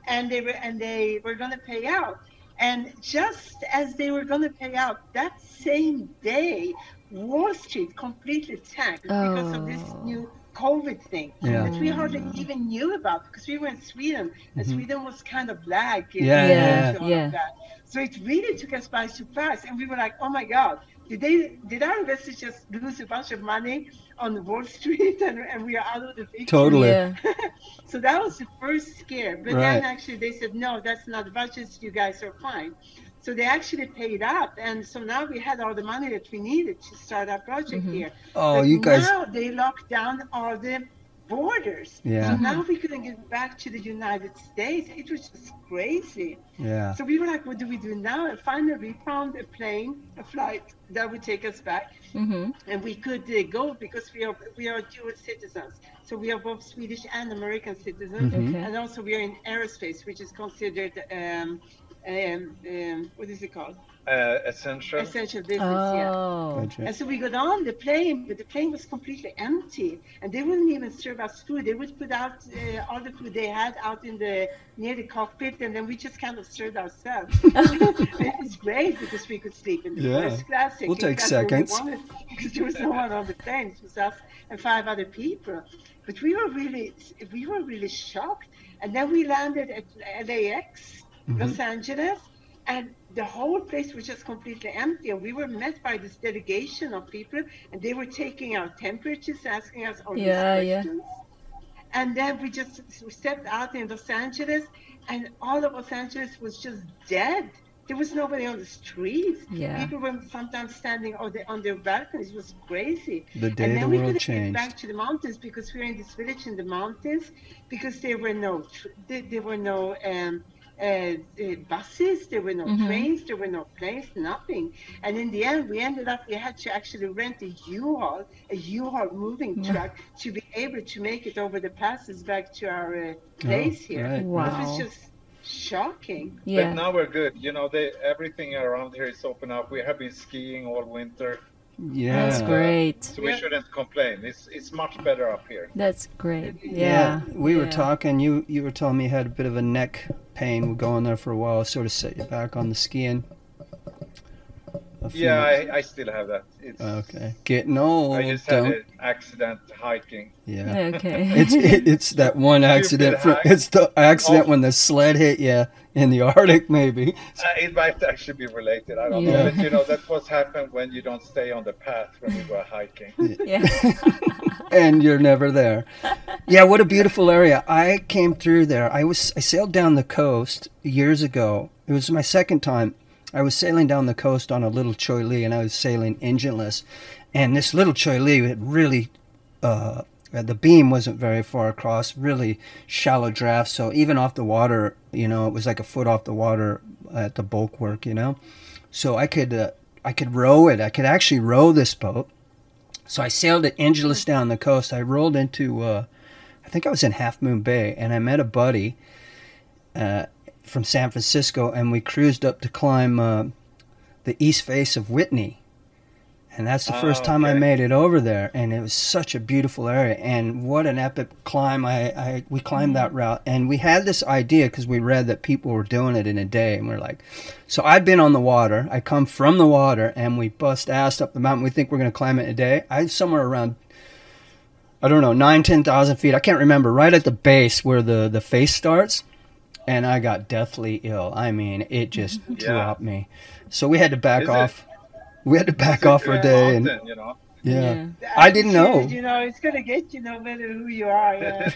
and they were going to pay out. And just as they were going to pay out, that same day, Wall Street completely tanked because of this new COVID thing that we hardly even knew about because we were in Sweden, and Sweden was kind of black. That. So it really took us by surprise, and we were like, oh my God. Did our investors just lose a bunch of money on Wall Street and we are out of the picture? Totally. Yeah. So that was the first scare. But then actually they said, no, that's not budgets. You guys are fine. So they actually paid up. And so now we had all the money that we needed to start our project here. Oh, but you guys. Now they locked down all the borders. Yeah. So now we couldn't get back to the United States. It was just crazy. Yeah. So we were like, what do we do now? And finally we found a flight that would take us back. And we could go because we are dual citizens. So we are both Swedish and American citizens. And also we are in aerospace, which is considered, what is it called? Essential business, Gotcha. And so we got on the plane, but the plane was completely empty, and they wouldn't even serve us food. They would put out all the food they had out near the cockpit, and then we just kind of served ourselves. It was great because we could sleep in the first class. We'll take seconds. Because there was no one on the plane. It was us and 5 other people. But we were really shocked. And then we landed at LAX, Los Angeles, and the whole place was just completely empty. And we were met by this delegation of people, and they were taking our temperatures, asking us all these questions. And then we stepped out in Los Angeles, and all of Los Angeles was just dead. There was nobody on the streets. Yeah. People were sometimes standing on their balconies. It was crazy. The day the world changed. Get back to the mountains because we were in this village in the mountains because there were no buses, there were no trains, there were no planes, nothing. And in the end, we had to actually rent a U-Haul moving truck to be able to make it over the passes back to our place here. Right. Wow. It was just shocking. Yeah. But now we're good. You know, everything around here is open up. We have been skiing all winter. Yeah. That's great. So we shouldn't complain. It's much better up here. That's great. Yeah. We were talking. You were telling me you had a bit of a neck pain going there for a while. Sort of set you back on the skiing. Yeah, I still have that. It's, okay. Getting old. I just had an accident hiking. Yeah. Okay. It's that one accident. It's the accident when the sled hit you in the Arctic, maybe. It might actually be related. I don't know. But you know, that's what's happened when you don't stay on the path when you go hiking. Yeah. And you're never there. Yeah, what a beautiful area. I came through there. I sailed down the coast years ago. It was my second time. I was sailing down the coast on a little Choi Lee, and I was sailing engineless. And this little Choi Lee had really, the beam wasn't very far across, really shallow draft. So even off the water, you know, it was like a foot off the water at the bulwark, you know. So I could row it. I could actually row this boat. So I sailed it engineless down the coast. I rolled into, I think I was in Half Moon Bay, and I met a buddy from San Francisco, and we cruised up to climb the east face of Whitney. And that's the first time I made it over there, and it was such a beautiful area. And what an epic climb! We climbed that route, and we had this idea because we read that people were doing it in a day, and we're like, so I'd been on the water. I come from the water, and we bust ass up the mountain. We think we're going to climb it in a day. I was somewhere around, I don't know, 9,000-10,000 feet. I can't remember. Right at the base where the face starts. And I got deathly ill. I mean, it just dropped me. So we had to back off. We had to back off for a day. Mountain, you know? Yeah. I didn't know. You know, it's going to get you no matter who you are. Yeah.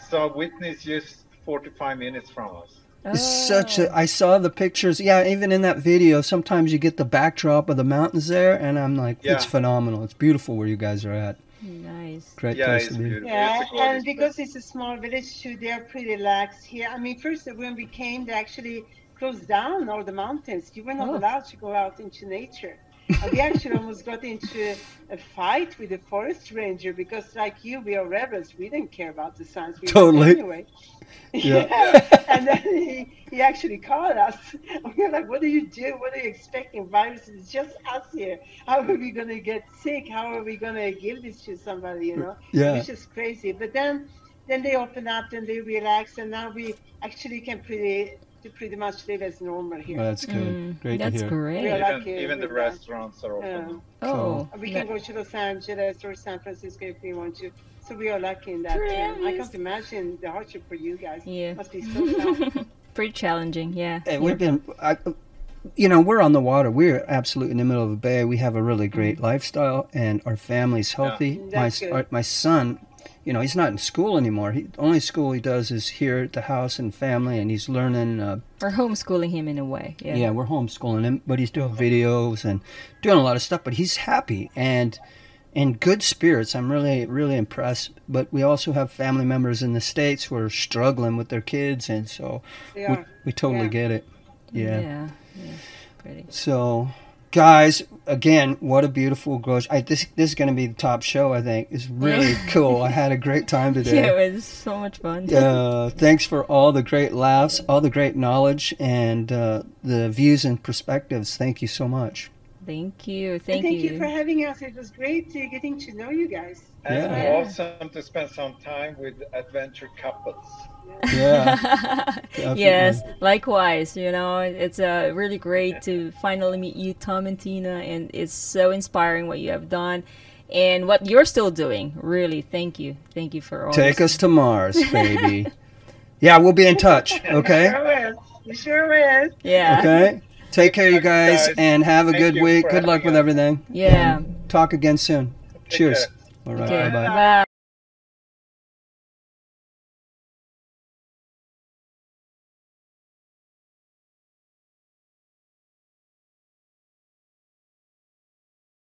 So Whitney's just 45 minutes from us. It's such a, I saw the pictures. Yeah, even in that video, sometimes you get the backdrop of the mountains there. And I'm like, it's phenomenal. It's beautiful where you guys are at. Nice. Great place to be. Beautiful. Yeah, and because it's a small village too, they are pretty lax here. I mean, first when we came, they actually closed down all the mountains. You were not allowed to go out into nature. And we actually almost got into a fight with the forest ranger because, like you, we are rebels. We didn't care about the signs. We Totally. Anyway. Yeah. And then he actually called us. We were like, what do you do? What are you expecting? Viruses, it's just us here. How are we going to get sick? How are we going to give this to somebody, you know? Yeah. It's just crazy. But then they open up and they relax, and now we actually can pretty much live as normal here. Well, that's good. Great to hear. That's great. Even the restaurants are open. Oh. We can go to Los Angeles or San Francisco if we want to. So we are lucky in that term. I can't imagine the hardship for you guys. Yeah. Must be so tough. Pretty challenging, yeah. And we've been, you know, we're on the water. We're absolutely in the middle of a bay. We have a really great lifestyle, and our family's healthy. My son, you know, he's not in school anymore. The only school he does is here at the house and family, and he's learning. We're homeschooling him in a way. Yeah, we're homeschooling him, but he's doing videos and doing a lot of stuff. But he's happy and in good spirits. I'm really, really impressed. But we also have family members in the States who are struggling with their kids, and so we totally get it. Yeah. Pretty. So, guys, again, what a beautiful growth. This is going to be the top show, I think. It's really cool. I had a great time today. Yeah, it was so much fun. Thanks for all the great laughs, all the great knowledge, and the views and perspectives. Thank you so much. Thank you. Thank you for having us. It was great getting to know you guys. And awesome to spend some time with adventure couples. Yeah. Yes, likewise. You know, it's really great to finally meet you, Tom and Tina, and it's so inspiring what you have done and what you're still doing. Really, thank you. Thank you for all. Take us to Mars, baby. Yeah, we'll be in touch, okay? You sure will. Yeah. Okay? Take care, you guys, and have a good week. Good luck with everything. Yeah. And talk again soon. Cheers. All right. Okay. Bye-bye. Bye.